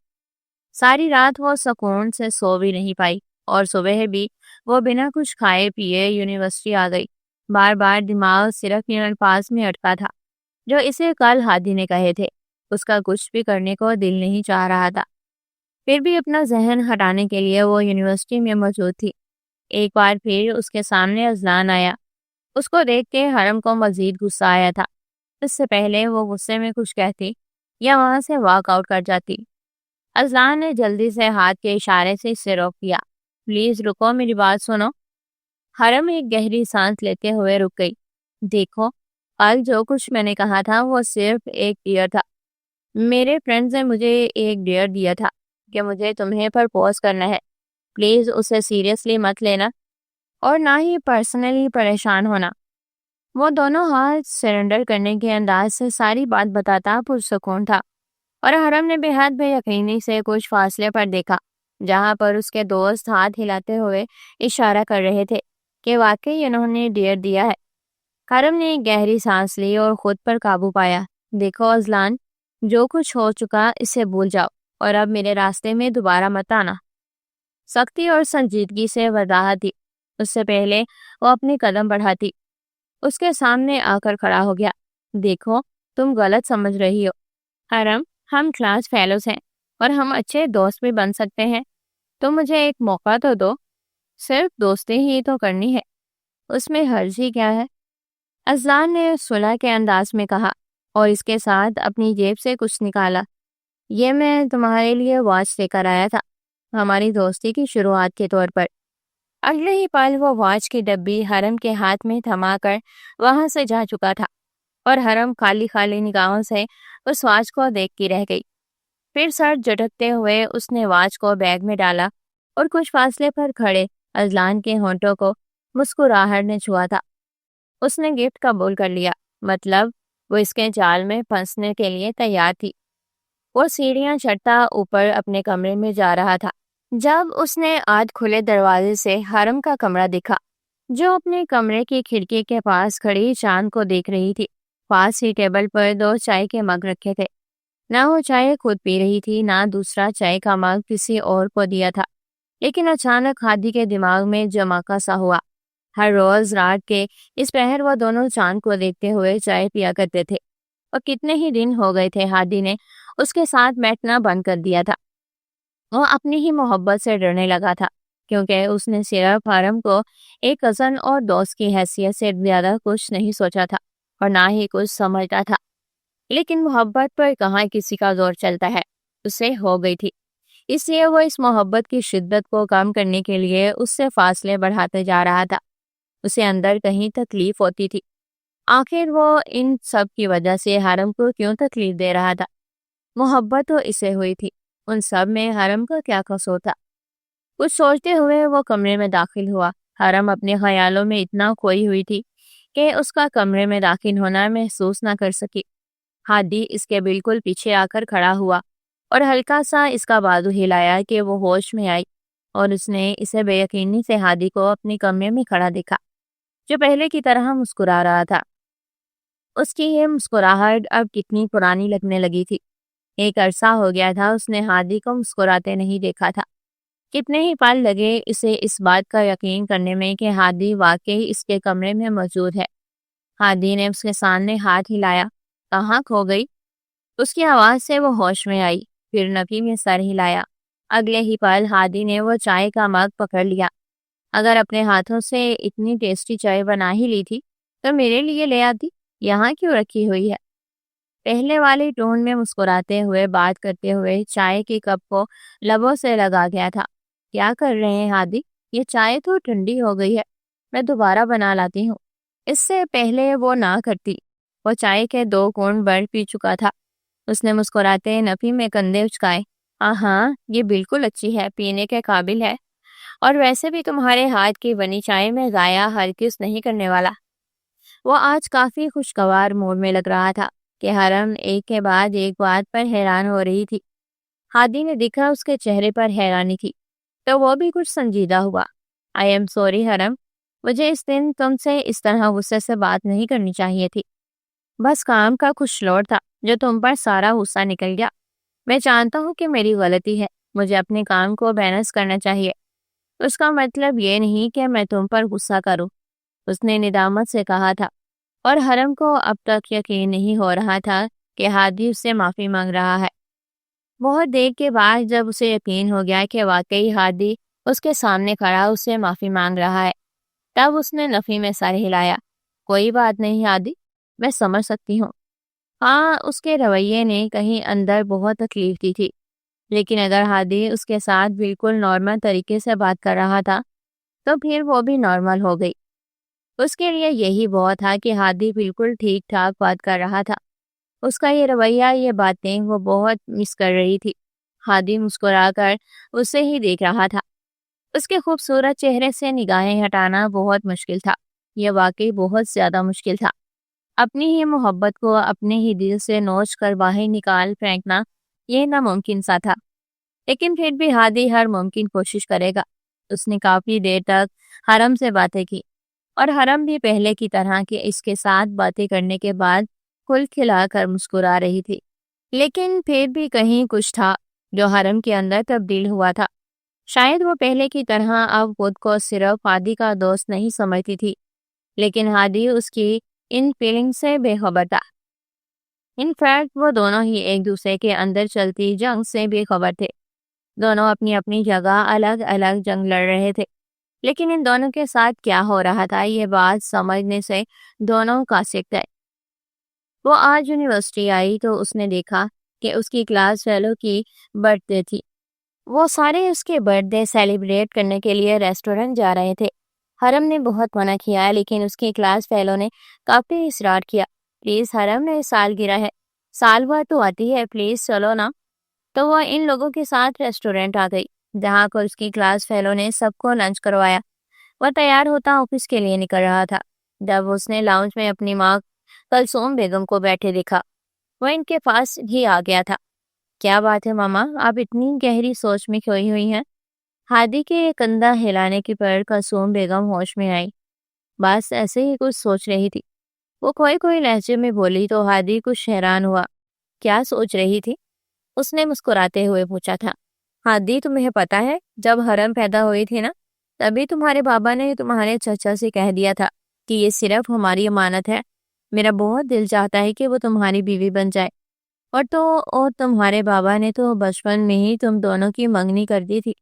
Speaker 1: ساری رات وہ سکون سے سو بھی نہیں پائی، اور صبح بھی وہ بنا کچھ کھائے پیے یونیورسٹی آ گئی۔ بار بار دماغ صرف ان الفاظ میں اٹکا تھا جو اسے کل ہادی نے کہے تھے۔ اس کا کچھ بھی کرنے کو دل نہیں چاہ رہا تھا، پھر بھی اپنا ذہن ہٹانے کے لیے وہ یونیورسٹی میں موجود تھی۔ ایک بار پھر اس کے سامنے اذلان آیا۔ اس کو دیکھ کے حرم کو مزید غصہ آیا تھا۔ اس سے پہلے وہ غصے میں کچھ کہتی یا وہاں سے واک آؤٹ کر جاتی، اذلان نے جلدی سے ہاتھ کے اشارے سے اسے روک دیا۔ پلیز رکو، میری بات سنو۔ حرم ایک گہری سانس لیتے ہوئے رک گئی۔ دیکھو، کل جو کچھ میں نے کہا تھا وہ صرف ایک ڈیئر تھا۔ میرے فرینڈز نے مجھے ایک ڈیئر دیا تھا کہ مجھے تمہیں پرپوز کرنا ہے۔ پلیز اسے سیریسلی مت لینا، اور نہ ہی پرسنلی پریشان ہونا۔ وہ دونوں ہاتھ سرنڈر کرنے کے انداز سے ساری بات بتاتا پرسکون تھا، اور حرم نے بے حد بے یقینی سے کچھ فاصلے پر دیکھا جہاں پر اس کے دوست ہاتھ ہلاتے ہوئے اشارہ کر رہے تھے کہ واقعی انہوں نے ڈیئر دیا ہے۔ حرم نے ایک گہری سانس لی اور خود پر قابو پایا۔ دیکھو اذلان، جو کچھ ہو چکا اسے بھول جاؤ، اور اب میرے راستے میں دوبارہ مت آنا۔ سختی اور سنجیدگی سے وضاحت دی۔ اس سے پہلے وہ اپنے قدم بڑھاتی اس کے سامنے آ کر کھڑا ہو گیا۔ دیکھو، تم غلط سمجھ رہی ہو حرم، ہم کلاس فیلوز ہیں اور ہم اچھے دوست بھی بن سکتے ہیں۔ تم مجھے ایک موقع تو دو، صرف دوستی ہی تو کرنی ہے، اس میں حرج ہی کیا ہے؟ اذلان نے صلح کے انداز میں کہا، اور اس کے ساتھ اپنی جیب سے کچھ نکالا۔ یہ میں تمہارے لیے واچ لے کر آیا تھا، ہماری دوستی کی شروعات کے طور پر۔ اگلے ہی پل وہ واچ کی ڈبی حرم کے ہاتھ میں تھما کر وہاں سے جا چکا تھا، اور حرم خالی خالی نگاہوں سے اس واچ کو دیکھتی رہ گئی۔ پھر سر جھٹکتے ہوئے اس نے واچ کو بیگ میں ڈالا، اور کچھ فاصلے پر کھڑے اذلان کے ہونٹوں کو مسکراہٹ نے چھوا تھا۔ اس نے گفٹ قبول کر لیا، مطلب وہ اس کے جال میں پھنسنے کے لیے تیار تھی۔ وہ سیڑھیاں چڑھتا اوپر اپنے کمرے میں جا رہا تھا جب اس نے آدھ کھلے دروازے سے حرم کا کمرہ دیکھا، جو اپنے کمرے کی کھڑکی کے پاس کھڑی چاند کو دیکھ رہی تھی۔ پاس ہی ٹیبل پر 2 چائے کے مگ رکھے تھے۔ نہ وہ چائے خود پی رہی تھی، نہ دوسرا چائے کا مگ کسی اور کو دیا تھا، لیکن اچانک ہادی کے دماغ میں جماکا سا ہوا۔ ہر روز رات کے اس پہر وہ دونوں چاند کو دیکھتے ہوئے چائے پیا کرتے تھے، اور کتنے ہی دن ہو گئے تھے ہادی نے اس کے ساتھ بیٹھنا بند کر دیا تھا۔ وہ اپنی ہی محبت سے ڈرنے لگا تھا، کیونکہ اس نے صرف حرم کو ایک کزن اور دوست کی حیثیت سے زیادہ کچھ نہیں سوچا تھا، اور نہ ہی کچھ سمجھتا تھا۔ لیکن محبت پر کہاں کسی کا زور چلتا ہے، اسے ہو گئی تھی، اس لیے وہ اس محبت کی شدت کو کم کرنے کے لیے اس سے فاصلے بڑھاتے جا رہا تھا۔ اسے اندر کہیں تکلیف ہوتی تھی، آخر وہ ان سب کی وجہ سے حرم کو کیوں تکلیف دے رہا تھا؟ محبت تو اسے ہوئی تھی، ان سب میں حرم کا کیا قصور تھا؟ کچھ سوچتے ہوئے وہ کمرے میں داخل ہوا۔ حرم اپنے خیالوں میں اتنا کھوئی ہوئی تھی کہ اس کا کمرے میں داخل ہونا محسوس نہ کر سکی۔ ہادی اس کے بالکل پیچھے آ کر کھڑا ہوا اور ہلکا سا اس کا بازو ہلایا کہ وہ ہوش میں آئی، اور اس نے اسے بے یقینی سے ہادی کو اپنے کمرے میں کھڑا دیکھا، جو پہلے کی طرح مسکرا رہا تھا۔ اس کی یہ مسکراہٹ اب کتنی پرانی لگنے لگی تھی۔ ایک عرصہ ہو گیا تھا اس نے ہادی کو مسکراتے نہیں دیکھا تھا۔ کتنے ہی پل لگے اسے اس بات کا یقین کرنے میں کہ ہادی واقعی اس کے کمرے میں موجود ہے۔ ہادی نے اس کے سامنے ہاتھ ہلایا۔ کہاں کھو گئی؟ اس کی آواز سے وہ ہوش میں آئی۔ پھر نفی میں سر ہلایا۔ اگلے ہی پل ہادی نے وہ چائے کا مگ پکڑ لیا۔ اگر اپنے ہاتھوں سے اتنی ٹیسٹی چائے بنا ہی لی تھی تو میرے لیے لے آتی، یہاں کیوں رکھی ہوئی ہے؟ پہلے والی ٹون میں مسکراتے ہوئے بات کرتے ہوئے چائے کے کپ کو لبوں سے لگا گیا تھا۔ کیا کر رہے ہیں ہادی؟ یہ چائے تو ٹھنڈی ہو گئی ہے، میں دوبارہ بنا لاتی ہوں۔ اس سے پہلے وہ نہ کرتی، وہ چائے کے 2 گھونٹ بھر پی چکا تھا۔ اس نے مسکراتے نفی میں کندھے اچکائے۔ ہاں یہ بالکل اچھی ہے، پینے کے قابل ہے، اور ویسے بھی تمہارے ہاتھ کی بنی چائے میں ضائع ہرگز نہیں کرنے والا۔ وہ آج کافی خوشگوار موڈ میں لگ رہا تھا کہ حرم ایک کے بعد ایک بات پر حیران ہو رہی تھی۔ ہادی نے دیکھا اس کے چہرے پر حیرانی تھی تو وہ بھی کچھ سنجیدہ ہوا۔ آئی ایم سوری حرم، مجھے اس دن تم سے اس طرح غصے سے بات نہیں کرنی چاہیے تھی۔ بس کام کا کچھ لوڈ تھا جو تم پر سارا غصہ نکل گیا۔ میں جانتا ہوں کہ میری غلطی ہے، مجھے اپنے کام کو بیلنس کرنا چاہیے۔ اس کا مطلب یہ نہیں کہ میں تم پر غصہ کروں، اس نے ندامت سے کہا تھا، اور حرم کو اب تک یقین نہیں ہو رہا تھا کہ ہادی اس سے معافی مانگ رہا ہے۔ بہت دیر کے بعد جب اسے یقین ہو گیا کہ واقعی ہادی اس کے سامنے کھڑا اس سے معافی مانگ رہا ہے، تب اس نے نفی میں سر ہلایا۔ کوئی بات نہیں ہادی، میں سمجھ سکتی ہوں۔ ہاں، اس کے رویے نے کہیں اندر بہت تکلیف دی تھی، لیکن اگر ہادی اس کے ساتھ بالکل نارمل طریقے سے بات کر رہا تھا تو پھر وہ بھی نارمل ہو گئی۔ اس کے لیے یہی بہت تھا کہ ہادی بالکل ٹھیک ٹھاک بات کر رہا تھا۔ اس کا یہ رویہ، یہ باتیں وہ بہت مس کر رہی تھی۔ ہادی مسکرا کر اسے ہی دیکھ رہا تھا۔ اس کے خوبصورت چہرے سے نگاہیں ہٹانا بہت مشکل تھا، یہ واقعی بہت زیادہ مشکل تھا۔ اپنی ہی محبت کو اپنے ہی دل سے نوچ کر باہر نکال پھینکنا یہ ناممکن سا تھا، لیکن پھر بھی ہادی ہر ممکن کوشش کرے گا۔ اس نے کافی دیر تک حرم سے باتیں کی، اور حرم بھی پہلے کی طرح کہ اس کے ساتھ باتیں کرنے کے بعد کھل کھلا کر مسکرا رہی تھی، لیکن پھر بھی کہیں کچھ تھا جو حرم کے اندر تبدیل ہوا تھا۔ شاید وہ پہلے کی طرح اب خود کو صرف ہادی کا دوست نہیں سمجھتی تھی، لیکن ہادی اس کی ان فیلنگ سے بے خبر تھا۔ ان فیکٹ وہ دونوں ہی ایک دوسرے کے اندر چلتی جنگ سے بے خبر تھے۔ دونوں اپنی اپنی جگہ الگ الگ جنگ لڑ رہے تھے، لیکن ان دونوں کے ساتھ کیا ہو رہا تھا یہ بات سمجھنے سے دونوں قاصر تھے۔ وہ آج یونیورسٹی آئی تو اس نے دیکھا کہ اس کی کلاس فیلو کی برتھ ڈے تھی۔ وہ سارے اس کے برتھ ڈے سیلیبریٹ کرنے کے لیے ریسٹورنٹ جا رہے تھے۔ حرم نے بہت منع کیا، لیکن اس کی کلاس فیلو نے کافی اصرار کیا۔ پلیز حرم، نے سالگرہ ہے، سال بھر تو آتی ہے، پلیز چلو نا۔ تو وہ ان لوگوں کے ساتھ ریسٹورنٹ آ گئی، جہاں کو اس کی کلاس فیلو نے سب کو لنچ کروایا۔ وہ تیار ہوتا آفس کے لیے نکل رہا تھا جب اس نے لاؤنج میں اپنی ماں کلثوم بیگم کو بیٹھے دیکھا۔ وہ ان کے پاس ہی آ گیا تھا۔ کیا بات ہے ماما، آپ اتنی گہری سوچ میں کھوئی ہوئی ہیں؟ ہادی کے کندھا ہلانے کی پر کلثوم بیگم ہوش میں آئی۔ بس ایسے ہی کچھ سوچ رہی تھی، وہ کوئی لہجے میں بولی تو ہادی کچھ حیران ہوا۔ کیا سوچ رہی تھی؟ اس نے مسکراتے ہوئے پوچھا تھا۔ ہادی، تمہیں پتا ہے جب حرم پیدا ہوئی تھی نا، تبھی تمہارے بابا نے تمہارے چچا سے کہہ دیا تھا کہ یہ صرف ہماری امانت ہے۔ میرا بہت دل چاہتا ہے کہ وہ تمہاری بیوی بن جائے، اور تمہارے بابا نے تو بچپن میں ہی تم دونوں کی منگنی کر دی تھی،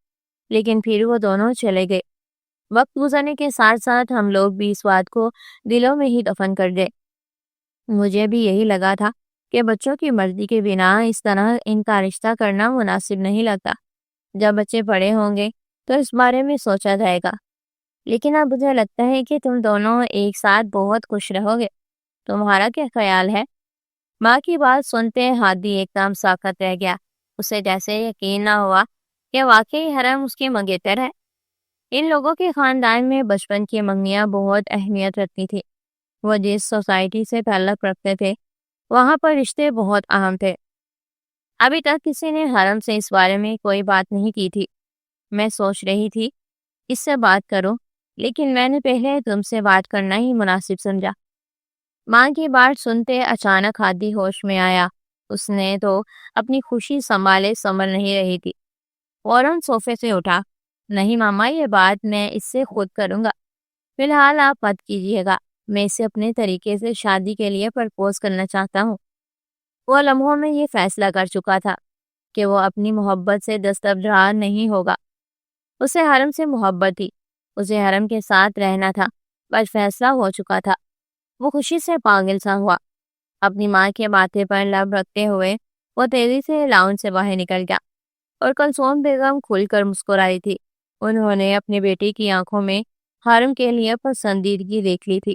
Speaker 1: لیکن پھر وہ دونوں چلے گئے۔ وقت گزرنے کے ساتھ ساتھ ہم لوگ بھی اس بات کو دلوں میں ہی دفن کر دے۔ مجھے بھی یہی لگا تھا کہ بچوں کی مرضی کے بنا اس طرح ان کا رشتہ کرنا مناسب نہیں لگتا۔ جب بچے بڑے ہوں گے تو اس بارے میں سوچا جائے گا، لیکن اب مجھے لگتا ہے کہ تم دونوں ایک ساتھ بہت خوش رہو گے۔ تمہارا کیا خیال ہے؟ ماں کی بات سنتے ہادی ایک دم ساکت رہ گیا۔ اسے جیسے یقین نہ ہوا کہ واقعی حرم اس کی منگیتر ہے۔ ان لوگوں کے خاندان میں بچپن کی منگنیاں بہت اہمیت رکھتی تھی۔ وہ جس سوسائٹی سے تعلق رکھتے تھے وہاں پر رشتے بہت اہم تھے۔ ابھی تک کسی نے حرم سے اس بارے میں کوئی بات نہیں کی تھی۔ میں سوچ رہی تھی اس سے بات کروں، لیکن میں نے پہلے تم سے بات کرنا ہی مناسب سمجھا۔ ماں کی بات سنتے اچانک ہادی ہوش میں آیا۔ اس نے تو اپنی خوشی سنبھل نہیں رہی تھی، فوراً صوفے سے اٹھا۔ نہیں ماما، یہ بات میں اس سے خود کروں گا، فی الحال آپ مت کیجیے گا، میں اسے اپنے طریقے سے شادی کے لیے پرپوز کرنا چاہتا ہوں۔ وہ لمحوں میں یہ فیصلہ کر چکا تھا کہ وہ اپنی محبت سے دستبردار نہیں ہوگا۔ اسے حرم سے محبت تھی، اسے حرم کے ساتھ رہنا تھا، بس فیصلہ ہو چکا تھا۔ وہ خوشی سے پاگل سا ہوا۔ اپنی ماں کے ماتھے پر لب رکھتے ہوئے وہ تیزی سے لاؤنج سے باہر نکل گیا اور کلثوم بیگم کھل کر مسکرائی تھی۔ انہوں نے اپنے بیٹے کی آنکھوں میں حرم کے لیے پسندیدگی دیکھ لی تھی،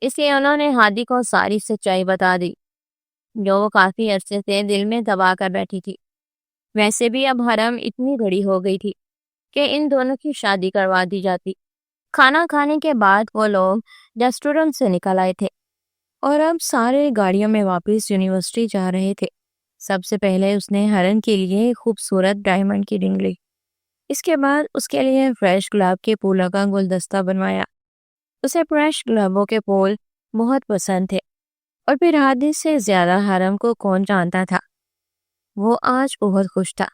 Speaker 1: اس لیے انہوں نے ہادی کو ساری سچائی بتا دی جو وہ کافی عرصے سے دل میں دبا کر بیٹھی تھی۔ ویسے بھی اب حرم اتنی بڑی ہو گئی تھی کہ ان دونوں کی شادی کروا دی جاتی۔ کھانا کھانے کے بعد وہ لوگ ریسٹورنٹ سے نکل آئے تھے اور اب سارے گاڑیوں میں واپس یونیورسٹی جا رہے تھے۔ سب سے پہلے اس نے حرم کے لیے ایک خوبصورت ڈائمنڈ کی رنگ لی۔ اس کے بعد اس کے لیے فریش گلاب کے پھولوں کا گلدستہ بنوایا۔ اسے فریش گلابوں کے پھول بہت پسند تھے، اور پھر حد سے زیادہ حرم کو کون جانتا تھا۔ وہ آج بہت خوش تھا۔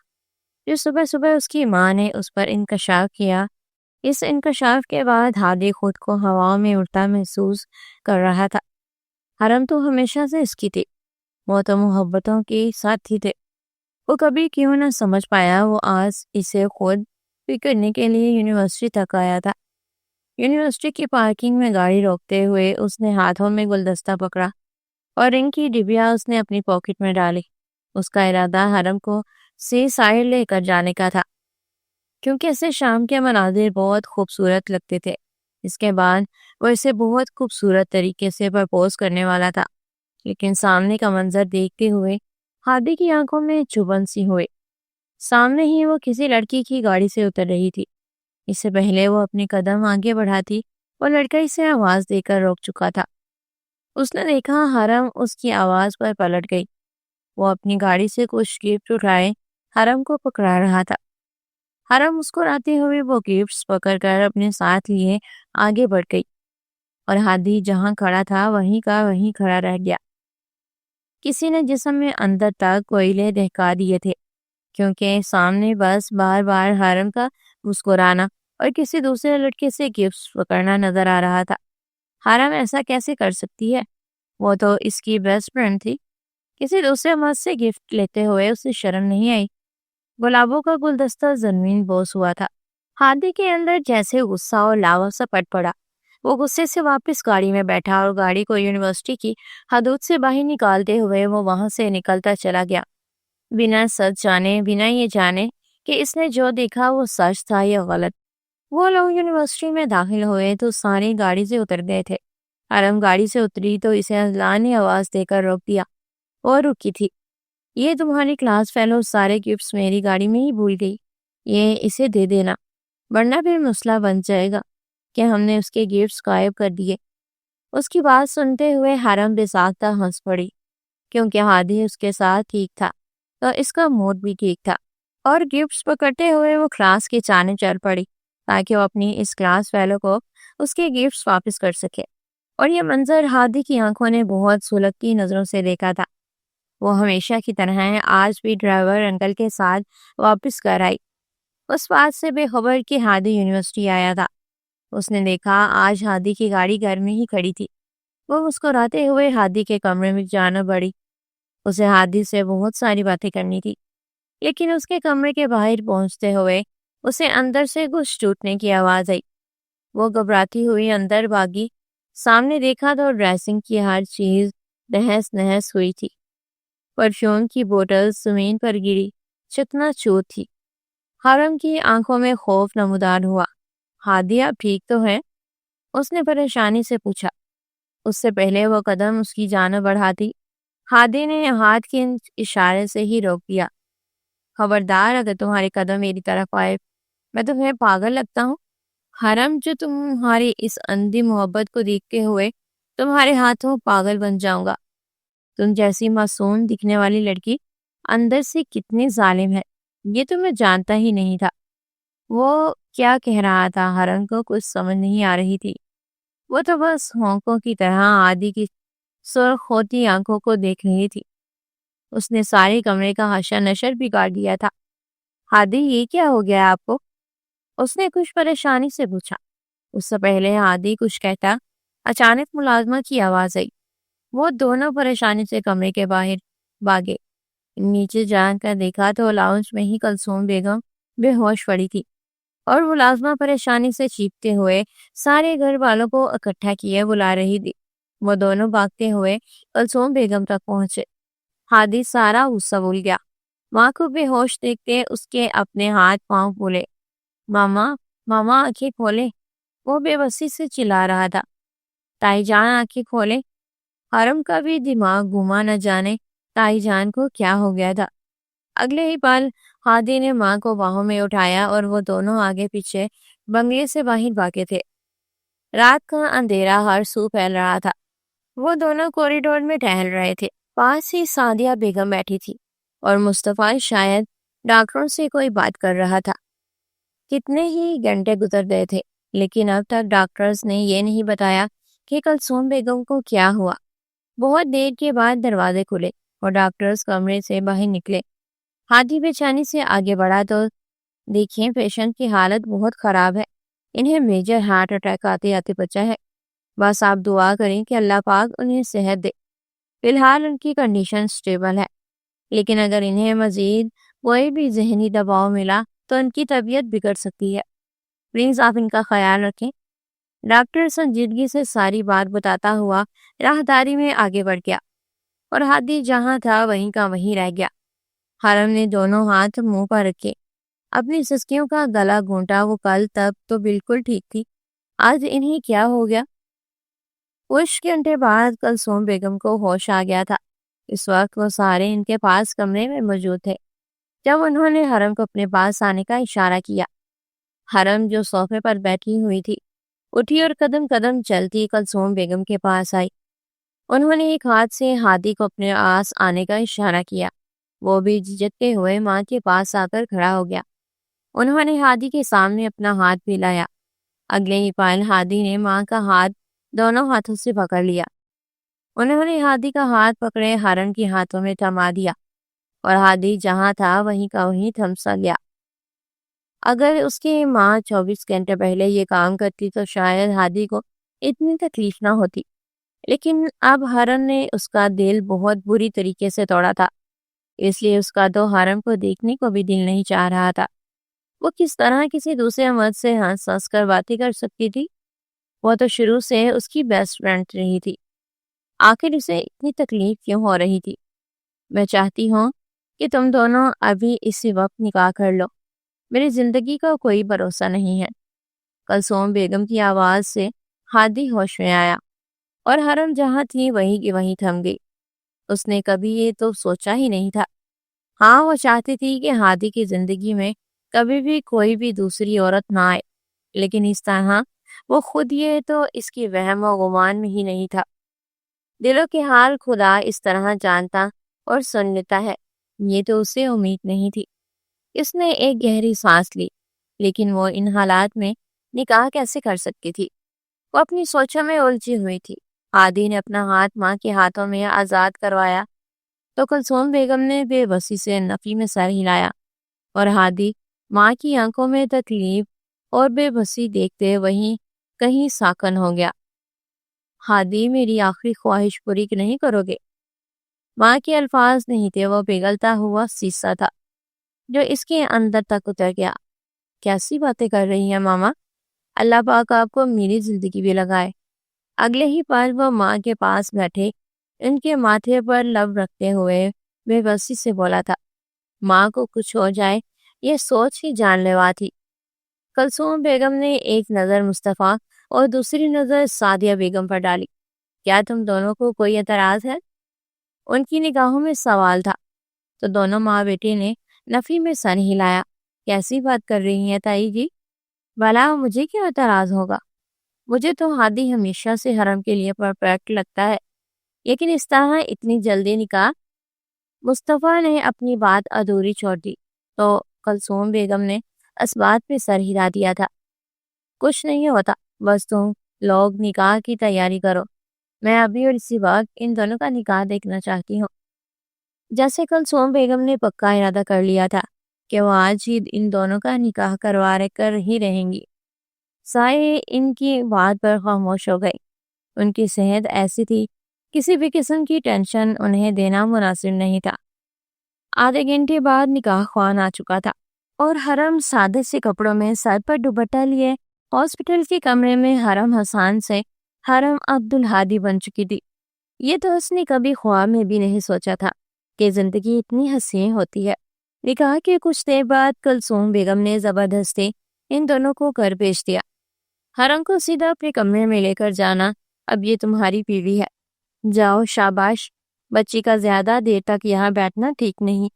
Speaker 1: جو صبح صبح اس کی ماں نے اس پر انکشاف کیا، اس انکشاف کے بعد ہادی خود کو ہواؤں میں اڑتا محسوس کر رہا تھا۔ حرم تو ہمیشہ سے اس کی تھی، وہ تو محبتوں کی ساتھی تھے۔ وہ کبھی کیوں نہ سمجھ پایا وہ آج اسے خود پک کرنے کے لیے یونیورسٹی تک آیا تھا۔ یونیورسٹی کی پارکنگ میں گاڑی روکتے ہوئے اس نے ہاتھوں میں گلدستہ پکڑا اور رنگ کی ڈبیا اس نے اپنی پاکٹ میں ڈالی۔ اس کا ارادہ حرم کو سی سائڈ لے کر جانے کا تھا، کیونکہ اسے شام کے مناظر بہت خوبصورت لگتے تھے۔ اس کے بعد وہ اسے بہت خوبصورت طریقے سے پرپوز کرنے والا تھا، لیکن سامنے کا منظر دیکھتے ہوئے ہادی کی آنکھوں میں چبھن سی ہوئی۔ سامنے ہی وہ کسی لڑکی کی گاڑی سے اتر رہی تھی۔ اس سے پہلے وہ اپنی قدم آگے بڑھاتی وہ لڑکا اسے آواز دے کر روک چکا تھا۔ اس نے دیکھا حرم اس کی آواز پر پلٹ گئی۔ وہ اپنی گاڑی سے کچھ گفٹ اٹھائے حرم کو پکڑا رہا تھا۔ حرم مسکراتے ہوئے وہ گفٹس پکڑ کر اپنے ساتھ لیے آگے بڑھ گئی، اور ہادی جہاں کھڑا تھا وہیں کا وہیں کھڑا رہ گیا۔ کسی نے جسم میں اندر تک کوئلے دہکا دیے تھے، کیونکہ سامنے بس بار بار حرم کا مسکرانا اور کسی دوسرے لڑکے سے گفٹس پکڑنا نظر آ رہا تھا۔ حرم ایسا کیسے کر سکتی ہے؟ وہ تو اس کی بیسٹ فرینڈ تھی۔ کسی دوسرے مرد سے گفٹ لیتے ہوئے اسے شرم نہیں آئی؟ گلابوں کا گلدستہ زمین بوس ہوا تھا۔ ہادی کے اندر جیسے غصہ اور لاوا سا پٹ پڑا۔ وہ غصے سے واپس گاڑی میں بیٹھا اور گاڑی کو یونیورسٹی کی حدود سے باہر نکالتے ہوئے وہ وہاں سے نکلتا چلا گیا، بنا سچ جانے، بنا یہ جانے کہ اس نے جو دیکھا وہ سچ تھا یا غلط۔ وہ لوگ یونیورسٹی میں داخل ہوئے تو سارے گاڑی سے اتر گئے تھے۔ حرم گاڑی سے اتری تو اسے اللہ نے آواز دے کر روک دیا۔ اور رکی تھی۔ یہ تمہاری کلاس فیلو سارے گفٹس میری گاڑی میں ہی بھول گئی، یہ اسے دے دینا، ورنہ پھر مسئلہ بن جائے گا کہ ہم نے اس کے گفٹس غائب کر دیے۔ اس کی بات سنتے ہوئے حرم بے ساختہ ہنس پڑی، کیونکہ ہادی اس کے ساتھ ٹھیک تھا تو اس کا موڈ بھی ٹھیک تھا، اور گفٹس پکڑتے ہوئے وہ کلاس کے چانے چل پڑی تاکہ وہ اپنی اس کلاس فیلو کو اس کے گفٹس واپس کر سکے۔ اور یہ منظر ہادی کی آنکھوں نے بہت سلگتی نظروں سے دیکھا تھا۔ وہ ہمیشہ کی طرح آج بھی ڈرائیور انکل کے ساتھ واپس کر آئی، اس بات سے بے خبر کہ ہادی یونیورسٹی آیا تھا۔ اس نے دیکھا آج ہادی کی گاڑی گھر میں ہی کھڑی تھی۔ وہ مسکراتے ہوئے ہادی کے کمرے میں جانا بڑھی۔ اسے ہادی سے بہت ساری باتیں کرنی تھی، لیکن اس کے کمرے کے باہر پہنچتے ہوئے اسے اندر سے کچھ ٹوٹنے کی آواز آئی۔ وہ گھبراتی ہوئی اندر بھاگی۔ سامنے دیکھا تو ڈریسنگ کی ہر چیز تہس نہس ہوئی تھی۔ پرفیوم کی بوتل زمین پر گری چکنا چور تھی۔ حرم کی آنکھوں میں خوف نمودار ہوا۔ ہادی آپ ٹھیک تو ہے؟ اس نے پریشانی سے پوچھا۔ اس سے پہلے وہ قدم اس کی جانب بڑھاتی ہادی نے ہاتھ کے اشارے سے ہی روک دیا۔ خبردار اگر تمہارے قدم میری طرف آئے میں تمہیں پاگل لگتا ہوں۔ حرم جو تمہاری اس اندھی محبت کو دیکھتے ہوئے تمہارے ہاتھوں پاگل بن جاؤں گا۔ تم جیسی معصوم دکھنے والی لڑکی اندر سے کتنی ظالم ہے یہ تو میں جانتا ہی نہیں تھا۔ وہ کیا کہہ رہا تھا حرم کو کچھ سمجھ نہیں آ رہی تھی۔ وہ تو بس ہونکوں کی طرح ہادی کی سرخ ہوتی آنکھوں کو دیکھ رہی تھی۔ اس نے سارے کمرے کا حشر نشر بگاڑ دیا تھا۔ ہادی یہ کیا ہو گیا آپ کو؟ اس نے کچھ پریشانی سے پوچھا۔ اس سے پہلے ہادی کچھ کہتا اچانک ملازمہ کی آواز آئی۔ وہ دونوں پریشانی سے کمرے کے باہر بھاگے۔ نیچے جا کر دیکھا تو لاؤنج میں ہی کلثوم بیگم بے ہوش پڑی تھی اور ملازمہ پریشانی سے چیختے ہوئے سارے گھر والوں کو اکٹھا کیے بلا رہی تھی۔ وہ دونوں بھاگتے ہوئے کلثوم بیگم تک پہنچے۔ ہادی سارا غصہ بھول گیا۔ ماں کو بے ہوش دیکھتے اس کے اپنے ہاتھ پاؤں پھولے۔ ماما ماما آنکھیں کھولے، وہ بے بسی سے چلا رہا تھا۔ تائی جان آنکھیں کھولے۔ حرم کا بھی دماغ گھوما، نہ جانے تائی جان کو کیا ہو گیا تھا۔ اگلے ہی پل ہادی نے ماں کو باہوں میں اٹھایا اور وہ دونوں آگے پیچھے بنگلے سے باہر بھاگے تھے۔ رات کا اندھیرا ہر سو پھیل رہا تھا۔ وہ دونوں کوریڈور میں ٹہل رہے تھے۔ پاس ہی سعدیہ بیگم بیٹھی تھی اور مصطفیٰ شاید ڈاکٹروں سے کوئی بات کر رہا تھا۔ کتنے ہی گھنٹے گزر گئے تھے لیکن اب تک ڈاکٹرز نے یہ نہیں بتایا کہ کلثوم بیگم کو کیا ہوا۔ بہت دیر کے بعد دروازے کھلے اور ڈاکٹرز کمرے سے باہر نکلے۔ ہادی بے چینی سے آگے بڑھا تو دیکھیں پیشنٹ کی حالت بہت خراب ہے، انہیں میجر ہارٹ اٹیک آتے آتے بچا ہے۔ بس آپ دعا کریں کہ اللہ پاک انہیں صحت دے۔ فی الحال ان کی کنڈیشن سٹیبل ہے، لیکن اگر انہیں مزید کوئی بھی ذہنی دباؤ ملا تو ان کی طبیعت بگڑ سکتی ہے۔ پلیز آپ ان کا خیال رکھیں۔ ڈاکٹر سنجیدگی سے ساری بات بتاتا ہوا راہداری میں آگے بڑھ گیا اور ہادی جہاں تھا وہیں کا وہیں رہ گیا۔ حرم نے دونوں ہاتھ منہ پر رکھے، اپنی سسکیوں کا گلا گھونٹا۔ وہ کل تک تو بالکل ٹھیک تھی، آج انہیں کیا ہو گیا؟ کچھ گھنٹے بعد کلثوم بیگم کو ہوش آ گیا تھا۔ اس وقت وہ سارے ان کے پاس کمرے میں موجود تھے۔ جب انہوں نے حرم کو اپنے پاس آنے کا اشارہ کیا، حرم جو صوفے پر بیٹھی ہوئی تھی اٹھی اور قدم قدم چلتی کلثوم بیگم کے پاس آئی۔ انہوں نے ایک ہاتھ سے ہادی کو اپنے پاس آنے کا اشارہ کیا۔ وہ بھی جھجکتے ہوئے ماں کے پاس آ کر کھڑا ہو گیا۔ انہوں نے ہادی کے سامنے اپنا ہاتھ پھیلایا۔ اگلے ہی پل ہادی نے ماں کا ہاتھ دونوں ہاتھوں سے پکڑ لیا۔ انہوں نے ہادی کا ہاتھ پکڑے حرم کے ہاتھوں میں تھما دیا اور ہادی جہاں تھا وہیں کا وہیں تھم سا گیا۔ اگر اس کی ماں 24 گھنٹے پہلے یہ کام کرتی تو شاید ہادی کو اتنی تکلیف نہ ہوتی، لیکن اب حرم نے اس کا دل بہت بری طریقے سے توڑا تھا، اس لیے اس کا تو حرم کو دیکھنے کو بھی دل نہیں چاہ رہا تھا۔ وہ کس طرح کسی دوسرے مرد سے ہنس ہنس کر باتیں کر سکتی تھی؟ وہ تو شروع سے اس کی بیسٹ فرینڈ رہی تھی، آخر اسے اتنی تکلیف کیوں ہو رہی تھی؟ میں چاہتی ہوں کہ تم دونوں ابھی اسی وقت نکاح کر لو، میری زندگی کا کوئی بھروسہ نہیں ہے۔ کلثوم بیگم کی آواز سے ہادی ہوش میں آیا اور حرم جہاں تھی وہیں کی وہیں تھم گئی۔ اس نے کبھی یہ تو سوچا ہی نہیں تھا۔ ہاں، وہ چاہتی تھی کہ ہادی کی زندگی میں کبھی بھی کوئی بھی دوسری عورت نہ آئے، لیکن اس طرح وہ خود یہ تو اس کی وہم و گمان میں ہی نہیں تھا۔ دلوں کے حال خدا اس طرح جانتا اور سن لیتا ہے، یہ تو اسے امید نہیں تھی۔ اس نے ایک گہری سانس لی، لیکن وہ ان حالات میں نکاح کیسے کر سکتی تھی؟ وہ اپنی سوچوں میں الجھی ہوئی تھی۔ ہادی نے اپنا ہاتھ ماں کے ہاتھوں میں آزاد کروایا تو کلثوم بیگم نے بے بسی سے نفی میں سر ہلایا اور ہادی ماں کی آنکھوں میں تکلیف اور بے بسی دیکھتے وہیں کہیں ساکن ہو گیا۔ ہادی، میری آخری خواہش پوری نہیں کرو گے؟ ماں کے الفاظ نہیں تھے، وہ پگھلتا ہوا سیسا تھا جو اس کے اندر تک اتر گیا۔ کیسی باتیں کر رہی ہیں ماما؟ اللہ پاک آپ کو میری زندگی بھی لگائے۔ اگلے ہی پل وہ ماں کے پاس بیٹھے ان کے ماتھے پر لب رکھتے ہوئے بے بسی سے بولا تھا۔ ماں کو کچھ ہو جائے یہ سوچ ہی جان لیوا تھی۔ کلثوم بیگم نے ایک نظر مصطفیٰ اور دوسری نظر سعدیہ بیگم پر ڈالی۔ کیا تم دونوں کو کوئی اعتراض ہے؟ ان کی نگاہوں میں سوال تھا تو دونوں ماں بیٹے نے نفی میں سر ہلایا۔ کیسی بات کر رہی ہیں تائی جی؟ بھلا مجھے کیا اعتراض ہوگا؟ مجھے تو ہادی ہمیشہ سے حرم کے لیے پرفیکٹ لگتا ہے، لیکن اس طرح اتنی جلدی نکاح؟ مصطفیٰ نے اپنی بات ادھوری چھوڑ دی تو کلثوم بیگم نے اس بات پہ سر ہلا دیا تھا۔ کچھ نہیں ہوتا، بس تم لوگ نکاح کی تیاری کرو، میں ابھی اور اسی وقت ان دونوں کا نکاح دیکھنا چاہتی ہوں۔ جیسے کلثوم بیگم نے پکا ارادہ کر لیا تھا کہ وہ آج ہی ان دونوں کا نکاح کروا کر ہی رہیں گی۔ سائے ان کی بات پر خاموش ہو گئی۔ ان کی صحت ایسی تھی، کسی بھی قسم کی ٹینشن انہیں دینا مناسب نہیں تھا۔ آدھے گھنٹے بعد نکاح خوان آ چکا تھا اور حرم سادے سے کپڑوں میں سر پر دوپٹہ لیے ہاسپٹل کے کمرے میں حرم حسان سے حرم عبدالہادی بن چکی تھی۔ یہ تو اس نے کبھی خواب میں بھی نہیں سوچا تھا کہ زندگی اتنی حسین ہوتی ہے۔ نکاح کے کچھ دیر بعد کلثوم بیگم نے زبردستی ان دونوں کو گھر بھیج دیا۔ حرم کو سیدھا اپنے کمرے میں لے کر جانا، اب یہ تمہاری بیوی ہے، جاؤ شاباش، بچی کا زیادہ دیر تک یہاں بیٹھنا ٹھیک نہیں،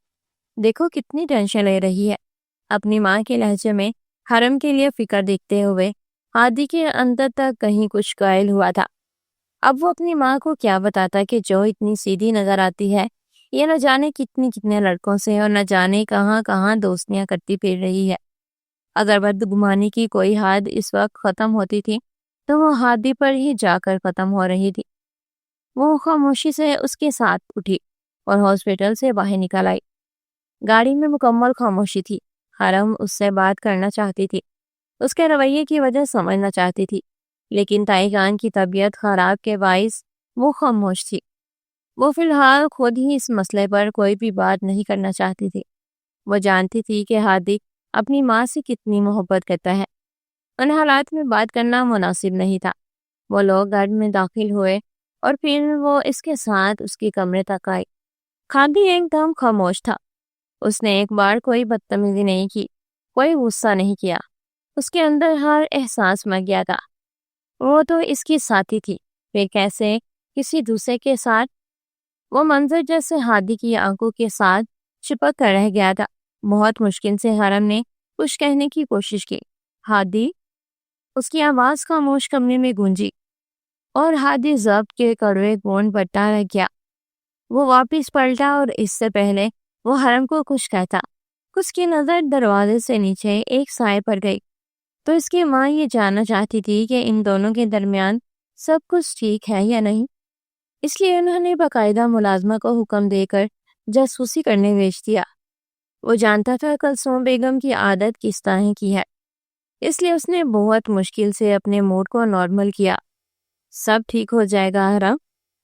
Speaker 1: دیکھو کتنی ٹینشن لے رہی ہے۔ اپنی ماں کے لہجے میں حرم کے لیے فکر دیکھتے ہوئے ہادی کے اندر تک کہیں کچھ قائل ہوا تھا۔ اب وہ اپنی ماں کو کیا بتاتا کہ جو اتنی سیدھی نظر آتی ہے، یہ نہ جانے کتنے لڑکوں سے اور نہ جانے کہاں کہاں دوستیاں کرتی پھر رہی ہے۔ اگر بدگمانی کی کوئی حد اس وقت ختم ہوتی تھی تو وہ ہادی پر ہی جا کر ختم ہو رہی تھی۔ وہ خاموشی سے اس کے ساتھ اٹھی اور ہاسپٹل سے باہر نکل آئی۔ گاڑی میں مکمل خاموشی تھی۔ حرم اس سے بات کرنا چاہتی تھی، اس کے رویے کی وجہ سمجھنا چاہتی تھی، لیکن تائی جان کی طبیعت خراب کے باعث وہ خاموش تھی۔ وہ فی الحال خود ہی اس مسئلے پر کوئی بھی بات نہیں کرنا چاہتی تھی۔ وہ جانتی تھی کہ ہادی اپنی ماں سے کتنی محبت کرتا ہے۔ ان حالات میں بات کرنا مناسب نہیں تھا۔ وہ لوگ گھر میں داخل ہوئے اور پھر وہ اس کے ساتھ اس کے کمرے تک آئی۔ ہادی ایک دم خاموش تھا۔ اس نے ایک بار کوئی بدتمیزی نہیں کی، کوئی غصہ نہیں کیا۔ اس کے اندر ہر احساس مر گیا تھا۔ وہ تو اس کی ساتھی تھی، پھر کیسے کسی دوسرے کے ساتھ؟ وہ منظر جیسے ہادی کی آنکھوں کے ساتھ چپک کر رہ گیا تھا۔ بہت مشکل سے حرم نے کچھ کہنے کی کوشش کی۔ ہادی، اس کی آواز خاموش کمرے میں گونجی اور ہادی ضبط کے کڑوے گون بٹا رہ گیا۔ وہ واپس پلٹا اور اس سے پہلے وہ حرم کو کچھ کہتا، اس کی نظر دروازے سے نیچے ایک سائے پر گئی تو اس کی ماں یہ جاننا چاہتی تھی کہ ان دونوں کے درمیان سب کچھ ٹھیک ہے یا نہیں۔ اس لیے انہوں نے باقاعدہ ملازمہ کو حکم دے کر جاسوسی کرنے بھیج دیا۔ وہ جانتا تھا کلثوم بیگم کی عادت کس طرح کی ہے، اس لیے اس نے بہت مشکل سے اپنے موڈ کو نارمل کیا۔ سب ٹھیک ہو جائے گا حرم،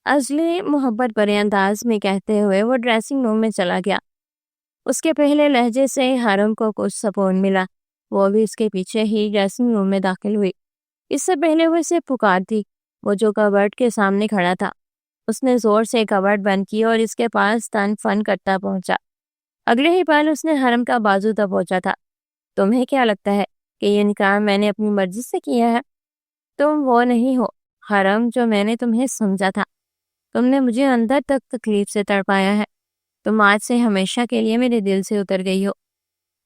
Speaker 1: ازلی محبت بھرے انداز میں کہتے ہوئے وہ ڈریسنگ روم میں چلا گیا۔ اس کے پہلے لہجے سے حرم کو کچھ سکون ملا۔ وہ بھی اس کے پیچھے ہی ڈریسنگ روم میں داخل ہوئی۔ اس سے پہلے وہ اسے پکارتی، وہ جو کبرڈ کے سامنے کھڑا تھا۔ اس نے زور سے کبرڈ بند کی اور اس کے پاس تن فن کرتا پہنچا۔ اگلے ہی پل اس نے حرم کا بازو دبوچا تھا۔ تمہیں کیا لگتا ہے کہ یہ نکاح میں نے اپنی مرضی سے کیا ہے؟ تم وہ نہیں ہو حرم جو میں نے تمہیں سمجھا تھا۔ تم نے مجھے اندر تک تکلیف سے تڑپایا ہے۔ تم آج سے ہمیشہ کے لیے میرے دل سے اتر گئی ہو۔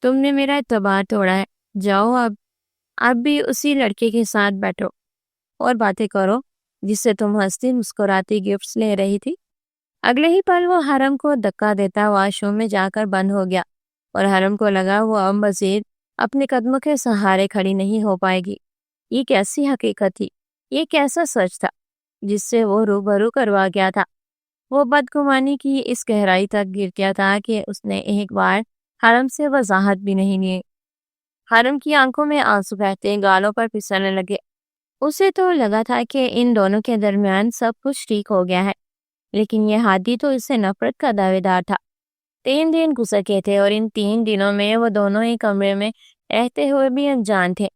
Speaker 1: تم نے میرا اعتبار توڑا ہے۔ جاؤ اب بھی اسی لڑکے کے ساتھ بیٹھو اور باتیں کرو جس سے تم ہنستی مسکراتی گفٹس لے رہی تھی۔ اگلے ہی پل وہ حرم کو دھکا دیتا واش روم میں جا کر بند ہو گیا اور حرم کو لگا وہ اب مزید اپنے قدموں کے سہارے کھڑی نہیں ہو پائے گی۔ یہ کیسی حقیقت تھی، یہ کیسا سچ تھا جس سے وہ روبرو کروا گیا تھا؟ وہ بدگمانی کی اس گہرائی تک گر گیا تھا کہ اس نے ایک بار حرم سے وضاحت بھی نہیں لی۔ حرم کی آنکھوں میں آنسو بہتے گالوں پر پھسلنے لگے۔ اسے تو لگا تھا کہ ان دونوں کے درمیان سب کچھ ٹھیک ہو گیا ہے، لیکن یہ ہادی تو اس سے نفرت کا دعوے دار تھا۔ 3 دن گزر گئے تھے اور ان 3 دنوں میں وہ دونوں ایک کمرے میں رہتے ہوئے بھی انجان تھے۔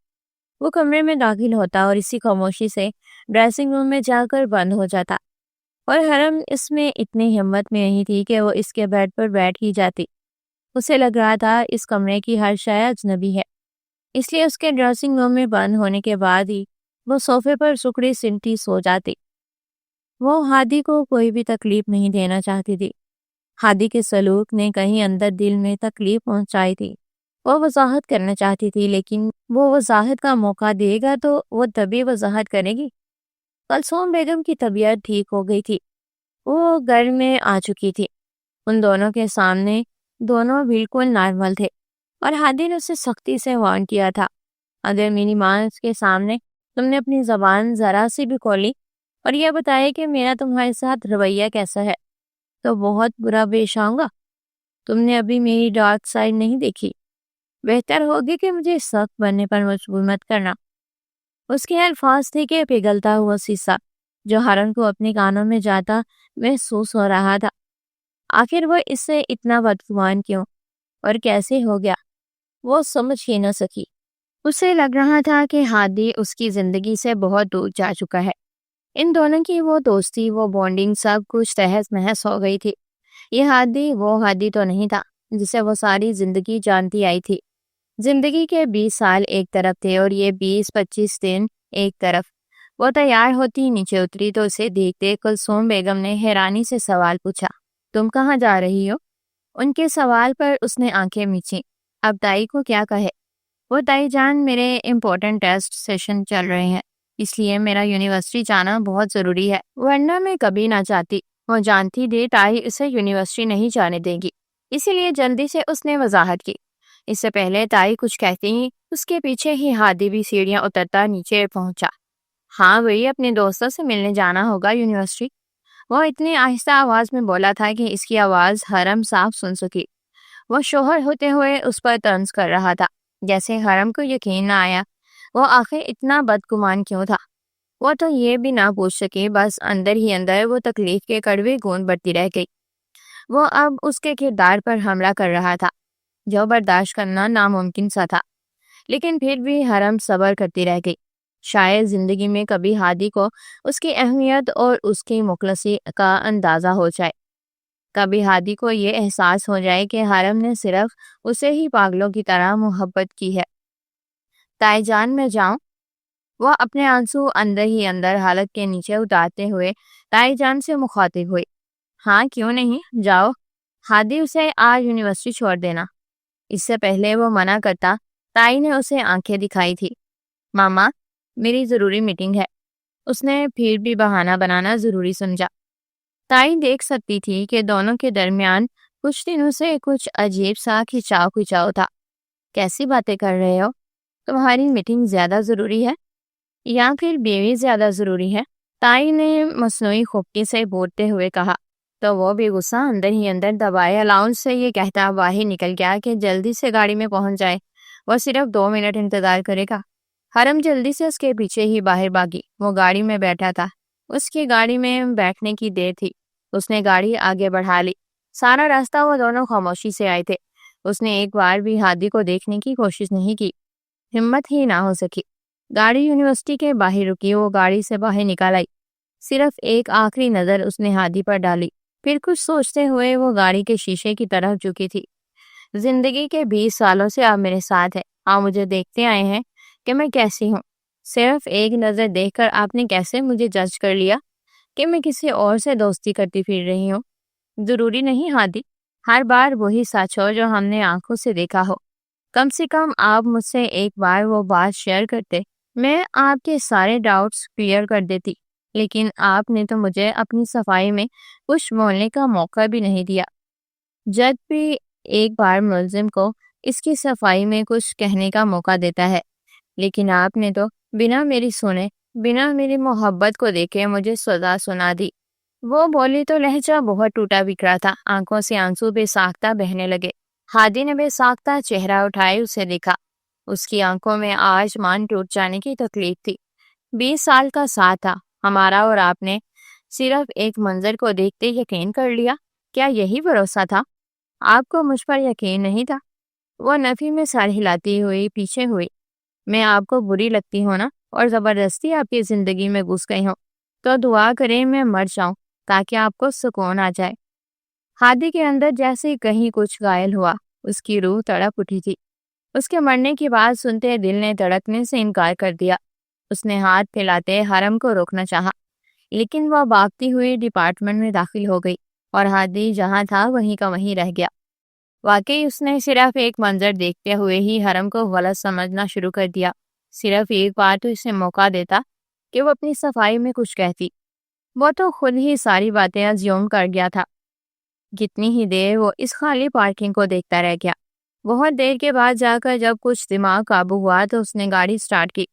Speaker 1: وہ کمرے میں داخل ہوتا اور اسی خاموشی سے ڈریسنگ روم میں جا کر بند ہو جاتا، اور حرم اس میں اتنی ہمت میں نہیں تھی کہ وہ اس کے بیڈ پر بیٹھ ہی جاتی۔ اسے لگ رہا تھا اس کمرے کی ہر شے اجنبی ہے، اس لیے اس کے ڈریسنگ روم میں بند ہونے کے بعد ہی وہ صوفے پر سکڑی سنٹی سو جاتی۔ وہ ہادی کو کوئی بھی تکلیف نہیں دینا چاہتی تھی۔ ہادی کے سلوک نے کہیں اندر دل میں تکلیف پہنچائی تھی۔ وہ وضاحت کرنا چاہتی تھی، لیکن وہ وضاحت کا موقع دے گا تو وہ تبھی وضاحت کرے گی۔ کلثوم بیگم کی طبیعت ٹھیک ہو گئی تھی، وہ گھر میں آ چکی تھی۔ ان دونوں کے سامنے دونوں بالکل نارمل تھے، اور ہادی نے اسے سختی سے وارن کیا تھا، اگر میری ماں کے سامنے تم نے اپنی زبان ذرا سی بھی کھولی اور یہ بتایا کہ میرا تمہارے ساتھ رویہ کیسا ہے تو بہت برا پیش آؤں گا۔ تم نے ابھی میری ڈارک سائڈ نہیں دیکھی، بہتر ہوگی کہ مجھے سخت بننے پر مجبور مت کرنا۔ اس کے الفاظ تھے کہ پگھلتا ہوا سیسا جو حرم کو اپنے کانوں میں جاتا محسوس ہو رہا تھا۔ آخر وہ اس سے اتنا بدگمان کیوں اور کیسے ہو گیا، وہ سمجھ ہی نہ سکی۔ اسے لگ رہا تھا کہ ہادی اس کی زندگی سے بہت دور جا چکا ہے۔ ان دونوں کی وہ دوستی، وہ بانڈنگ، سب کچھ تہس نہس ہو گئی تھی۔ یہ ہادی وہ ہادی تو نہیں تھا جسے وہ ساری زندگی جانتی آئی تھی۔ زندگی کے 20 سال ایک طرف تھے اور یہ 20-25 دن ایک طرف۔ وہ تیار ہوتی نیچے اتری تو اسے دیکھتے کلثوم بیگم نے حیرانی سے سوال پوچھا، تم کہاں جا رہی ہو؟ ان کے سوال پر اس نے آنکھیں میچیں۔ اب تائی کو کیا کہے؟ وہ تائی جان، میرے امپورٹنٹ ٹیسٹ سیشن چل رہے ہیں، اس لیے میرا یونیورسٹی جانا بہت ضروری ہے، ورنہ میں کبھی نہ جاتی۔ وہ جانتی تھی تائی اسے یونیورسٹی نہیں جانے دے گی، اسی لیے جلدی سے اس نے وضاحت کی۔ اس سے پہلے تائی کچھ کہتی ہی اس کے پیچھے ہی ہادی بھی سیڑھیاں اترتا نیچے پہنچا۔ ہاں وہی اپنے دوستوں سے ملنے جانا ہوگا یونیورسٹی، وہ اتنی آہستہ آواز میں بولا تھا کہ اس کی آواز حرم صاف سن سکی۔ وہ شوہر ہوتے ہوئے اس پر طنز کر رہا تھا، جیسے حرم کو یقین نہ آیا وہ آخر اتنا بدگمان کیوں تھا۔ وہ تو یہ بھی نہ پوچھ سکی، بس اندر ہی اندر وہ تکلیف کے کڑوے گون بڑھتی رہ گئی۔ وہ اب اس کے کردار پر حملہ کر رہا تھا جو برداشت کرنا ناممکن سا تھا، لیکن پھر بھی حرم صبر کرتی رہ گئی۔ شاید زندگی میں کبھی ہادی کو اس کی اہمیت اور اس کی مخلصی کا اندازہ ہو جائے، کبھی ہادی کو یہ احساس ہو جائے کہ حرم نے صرف اسے ہی پاگلوں کی طرح محبت کی ہے۔ تائی جان میں جاؤں؟ وہ اپنے آنسو اندر ہی اندر حالت کے نیچے اتارتے ہوئے تائی جان سے مخاطب ہوئی۔ ہاں کیوں نہیں، جاؤ، ہادی اسے آج یونیورسٹی چھوڑ دینا۔ اس سے پہلے وہ منع کرتا، تائی نے اسے آنکھیں دکھائی تھی۔ ماما میری ضروری میٹنگ ہے۔ اس نے پھر بھی بہانہ بنانا ضروری سمجھا۔ تائی دیکھ سکتی تھی کہ دونوں کے درمیان کچھ دنوں سے کچھ عجیب سا کھچاؤ تھا۔ کیسی باتیں کر رہے ہو؟ تمہاری میٹنگ زیادہ ضروری ہے یا پھر بیوی زیادہ ضروری ہے؟ تائی نے مصنوعی خوبصورتی سے بولتے ہوئے کہا، تو وہ بھی غصہ اندر ہی اندر دبائے الاؤنس سے یہ کہتا باہر نکل گیا کہ جلدی سے گاڑی میں پہنچ جائے، وہ صرف 2 منٹ انتظار کرے گا۔ حرم جلدی سے اس کے پیچھے ہی باہر بھاگی۔ وہ گاڑی میں بیٹھا تھا، اس کی گاڑی میں بیٹھنے کی دیر تھی۔ اس نے گاڑی آگے بڑھا لی۔ سارا راستہ وہ دونوں خاموشی سے آئے تھے۔ اس نے ایک بار بھی ہادی کو دیکھنے کی کوشش نہیں کی، ہمت ہی نہ ہو سکی۔ گاڑی یونیورسٹی کے باہر رکی، وہ گاڑی سے باہر نکل آئی۔ صرف ایک آخری نظر اس نے ہادی پر ڈالی، پھر کچھ سوچتے ہوئے وہ گاڑی کے شیشے کی طرف جھکی تھی۔ زندگی کے 20 سالوں سے آپ میرے ساتھ ہیں، آپ مجھے دیکھتے آئے ہیں کہ میں کیسی ہوں۔ صرف ایک نظر دیکھ کر آپ نے کیسے مجھے جج کر لیا کہ میں کسی اور سے دوستی کرتی پھر رہی ہوں؟ ضروری نہیں ہادی، ہر بار وہی سچ ہو جو ہم نے آنکھوں سے دیکھا ہو۔ کم سے کم آپ مجھ سے ایک بار وہ بات شیئر کرتے، میں آپ کے سارے ڈاؤٹس کلیئر کر دیتی، لیکن آپ نے تو مجھے اپنی صفائی میں کچھ بولنے کا موقع بھی نہیں دیا۔ جج بھی ایک بار ملزم کو اس کی صفائی میں کچھ کہنے کا موقع دیتا ہے، لیکن آپ نے تو بنا میری سنے، بنا میری محبت کو دیکھے مجھے سزا سنا دی۔ وہ بولی تو لہجہ بہت ٹوٹا بکھرا تھا، آنکھوں سے آنسو بے ساختہ بہنے لگے۔ ہادی نے بے ساختہ چہرہ اٹھائے اسے دیکھا۔ اس کی آنکھوں میں آج مان ٹوٹ جانے کی تکلیف تھی۔ 20 سال کا ساتھ تھا ہمارا اور آپ نے صرف ایک منظر کو دیکھتے یقین کر لیا، کیا یہی بھروسہ تھا؟ آپ کو مجھ پر یقین نہیں تھا؟ وہ نفی میں سر ہلاتی ہوئی پیچھے ہوئی۔ میں آپ کو بری لگتی ہوں نا، اور زبردستی آپ کی زندگی میں گھس گئی ہوں، تو دعا کریں میں مر جاؤں تاکہ آپ کو سکون آ جائے۔ ہادی کے اندر جیسے کہیں کچھ غائل ہوا، اس کی روح تڑپ اٹھی تھی۔ اس کے مرنے کی بات سنتے دل نے دھڑکنے سے انکار کر دیا۔ اس نے ہاتھ پھیلاتے حرم کو روکنا چاہا، لیکن وہ بھاگتی ہوئی ڈپارٹمنٹ میں داخل ہو گئی اور ہادی جہاں تھا وہیں کا وہیں رہ گیا۔ واقعی اس نے صرف ایک منظر دیکھتے ہوئے ہی حرم کو غلط سمجھنا شروع کر دیا۔ صرف ایک بار تو اسے موقع دیتا کہ وہ اپنی صفائی میں کچھ کہتی، وہ تو خود ہی ساری باتیں ازیوم کر گیا تھا۔ کتنی ہی دیر وہ اس خالی پارکنگ کو دیکھتا رہ گیا۔ بہت دیر کے بعد جا کر جب کچھ دماغ قابو ہوا تو اس نے گاڑی سٹارٹ کی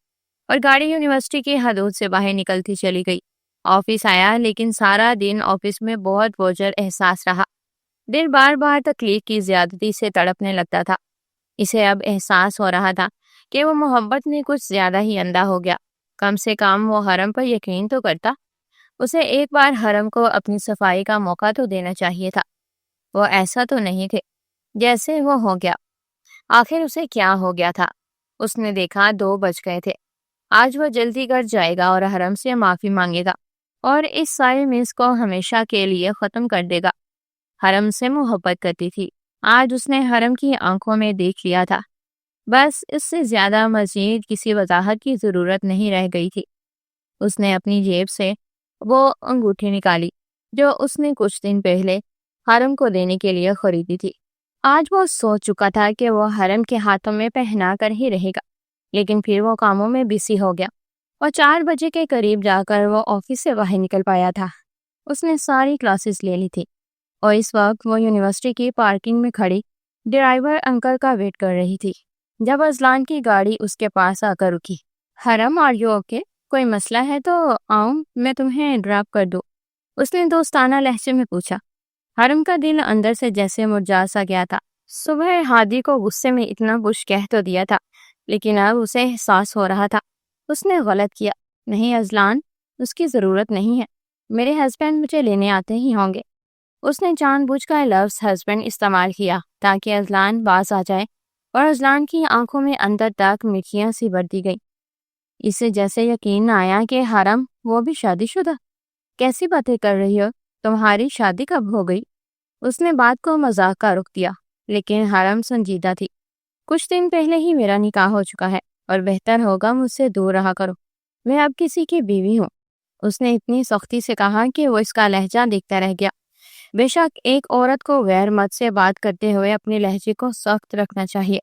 Speaker 1: اور گاڑی یونیورسٹی کی حدود سے باہر نکلتی چلی گئی۔ آفس آیا، لیکن سارا دن آفس میں بہت بوجھل احساس رہا۔ دل بار بار تکلیف کی زیادتی سے تڑپنے لگتا تھا۔ اسے اب احساس ہو رہا تھا کہ وہ محبت میں کچھ زیادہ ہی اندھا ہو گیا۔ کم سے کم وہ حرم پر یقین تو کرتا۔ اسے ایک بار حرم کو اپنی صفائی کا موقع تو دینا چاہیے تھا۔ وہ ایسا تو نہیں تھے جیسے وہ ہو گیا۔ آخر اسے کیا ہو گیا تھا؟ اس نے دیکھا 2 بج گئے تھے۔ آج وہ جلدی گھر جائے گا اور حرم سے معافی مانگے گا اور اس سارے میز کو ہمیشہ کے لیے ختم کر دے گا۔ حرم سے محبت کرتی تھی، آج اس نے حرم کی آنکھوں میں دیکھ لیا تھا۔ بس اس سے زیادہ مزید کسی وضاحت کی ضرورت نہیں رہ گئی تھی۔ اس نے اپنی جیب سے وہ انگوٹھی نکالی جو اس نے کچھ دن پہلے حرم کو دینے کے لیے خریدی تھی۔ آج وہ سوچ چکا تھا کہ وہ حرم کے ہاتھوں میں پہنا کر ہی رہے گا، لیکن پھر وہ کاموں میں بزی ہو گیا اور 4 بجے کے قریب جا کر وہ آفس سے باہر نکل پایا تھا۔ اس نے ساری کلاسز لے لی تھی اور اس وقت وہ یونیورسٹی کی پارکنگ میں کھڑی ڈرائیور انکل کا ویٹ کر رہی تھی جب اذلان کی گاڑی اس کے پاس آ کر رکی۔ حرم، آر یو اوکے؟ کوئی مسئلہ ہے تو آؤں میں تمہیں ڈراپ کر دوں، اس نے دوستانہ لہجے میں پوچھا۔ حرم کا دل اندر سے جیسے مرجھا سا گیا تھا۔ صبح ہادی کو غصے میں اتنا کچھ کہہ تو دیا تھا، لیکن اب اسے احساس ہو رہا تھا اس نے غلط کیا۔ نہیں اذلان، اس کی ضرورت نہیں ہے، میرے ہسبینڈ مجھے لینے آتے ہی ہوں گے۔ اس نے جان بوجھ کر لفظ ہسبینڈ استعمال کیا تاکہ اذلان باز آ جائے، اور اذلان کی آنکھوں میں اندر تک مٹیاں سی بھر دی گئی۔ اسے جیسے یقین نہ آیا کہ حرم وہ بھی شادی شدہ۔ کیسی باتیں کر رہی ہو؟ تمہاری شادی کب ہو گئی؟ اس نے بات کو مذاق کا رخ دیا، لیکن حرم سنجیدہ تھی۔ کچھ دن پہلے ہی میرا نکاح ہو چکا ہے اور بہتر ہوگا مجھ سے دور رہا کرو، میں اب کسی کی بیوی ہوں۔ اس نے اتنی سختی سے کہا کہ وہ اس کا لہجہ دیکھتا رہ گیا۔ بے شک ایک عورت کو غیر مرد سے بات کرتے ہوئے اپنے لہجے کو سخت رکھنا چاہیے۔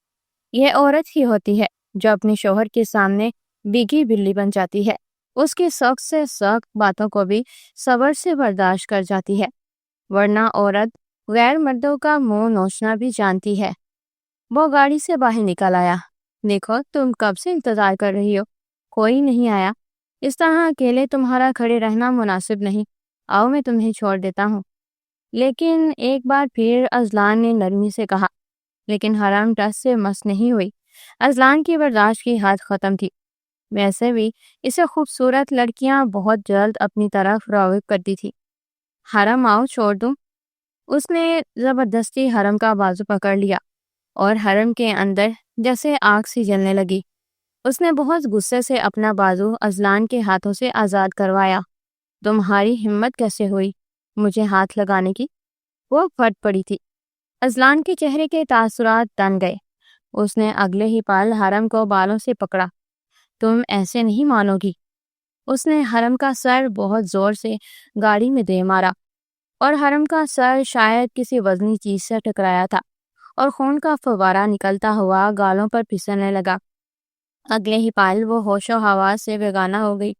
Speaker 1: یہ عورت ہی ہوتی ہے جو اپنے شوہر کے سامنے بیگی بلی بن جاتی ہے، اس کی سخت سے سخت باتوں کو بھی صبر سے برداشت کر جاتی ہے، ورنہ عورت غیر مردوں کا منہ نوچنا بھی جانتی ہے۔ وہ گاڑی سے باہر نکل آیا۔ دیکھو تم کب سے انتظار کر رہی ہو، کوئی نہیں آیا، اس طرح اکیلے تمہارا کھڑے رہنا مناسب نہیں، آؤ میں تمہیں چھوڑ دیتا ہوں۔ لیکن ایک بار پھر اذلان نے نرمی سے کہا، لیکن حرم ٹس سے مس نہیں ہوئی۔ اذلان کی برداشت کی حد ختم تھی، ویسے بھی اسے خوبصورت لڑکیاں بہت جلد اپنی طرف راغب کرتی تھی۔ حرم آؤ چھوڑ دوں؟ اس نے زبردستی حرم کا بازو پکڑ لیا اور حرم کے اندر جیسے آگ سی جلنے لگی۔ اس نے بہت غصے سے اپنا بازو اذلان کے ہاتھوں سے آزاد کروایا۔ تمہاری ہمت کیسے ہوئی مجھے ہاتھ لگانے کی؟ وہ پھٹ پڑی تھی۔ اذلان کے چہرے کے تاثرات تن گئے۔ اس نے اگلے ہی پل حرم کو بالوں سے پکڑا۔ تم ایسے نہیں مانو گی۔ اس نے حرم کا سر بہت زور سے گاڑی میں دے مارا اور حرم کا سر شاید کسی وزنی چیز سے ٹکرایا تھا اور خون کا فوارہ نکلتا ہوا گالوں پر پھسلنے لگا۔ اگلے ہی پل وہ ہوش و حواس سے بیگانہ ہو گئی۔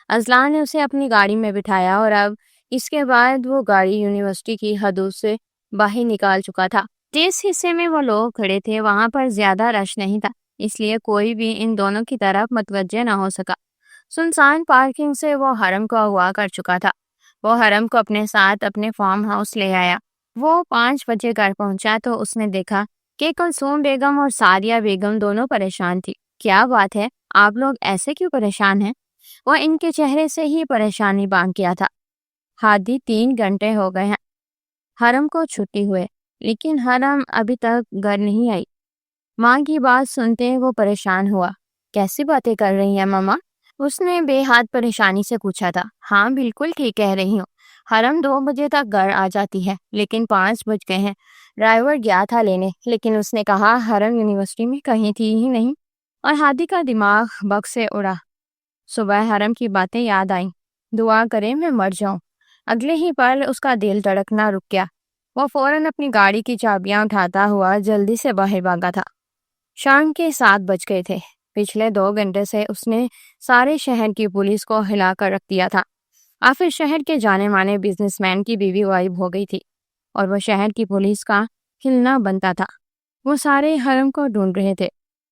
Speaker 1: اذلان نے اسے اپنی گاڑی میں بٹھایا اور اب اس کے بعد وہ گاڑی یونیورسٹی کی حدود سے باہر نکال چکا تھا۔ جس حصے میں وہ لوگ کھڑے تھے وہاں پر زیادہ رش نہیں تھا، اس لیے کوئی بھی ان دونوں کی طرف متوجہ نہ ہو سکا۔ سنسان پارکنگ سے وہ حرم کو اغوا کر چکا تھا۔ وہ حرم کو اپنے ساتھ اپنے فارم ہاؤس لے آیا۔ وہ 5 بجے گھر پہنچا تو اس نے دیکھا کہ کلثوم بیگم اور سعدیہ بیگم دونوں پریشان تھی۔ کیا بات ہے، آپ لوگ ایسے کیوں پریشان ہیں؟ وہ ان کے چہرے سے ہی پریشانی بانگ کیا تھا۔ ہادی 3 گھنٹے ہو گئے ہیں حرم کو چھٹی ہوئے، لیکن حرم ابھی تک گھر نہیں آئی۔ ماں کی بات سنتے وہ پریشان ہوا۔ کیسی باتیں کر رہی ہیں ماما؟ اس نے بے حد پریشانی سے پوچھا تھا۔ ہاں بالکل ٹھیک کہہ رہی ہوں، حرم 2 بجے تک گھر آ جاتی ہے، لیکن 5 بج گئے ہیں۔ ڈرائیور گیا تھا لینے، لیکن اس نے کہا حرم یونیورسٹی میں کہیں تھی ہی نہیں، اور ہادی کا دماغ بگ سے اڑا۔ صبح حرم کی باتیں یاد آئیں۔ دعا کرے میں مر جاؤں۔ اگلے ہی پل اس کا دل دھڑکنا رک گیا۔ وہ فوراً اپنی گاڑی کی چابیاں اٹھاتا ہوا جلدی سے باہر بھاگا تھا۔ شام کے 7 بج گئے تھے۔ پچھلے 2 گھنٹے سے اس نے سارے شہر کی پولیس کو ہلا کر رکھ دیا تھا۔ آخر شہر کے جانے مانے بزنس مین کی بیوی غائب ہو گئی تھی اور وہ شہر کی پولیس کا ہلنا بنتا تھا۔ وہ سارے حرم کو ڈھونڈ رہے تھے۔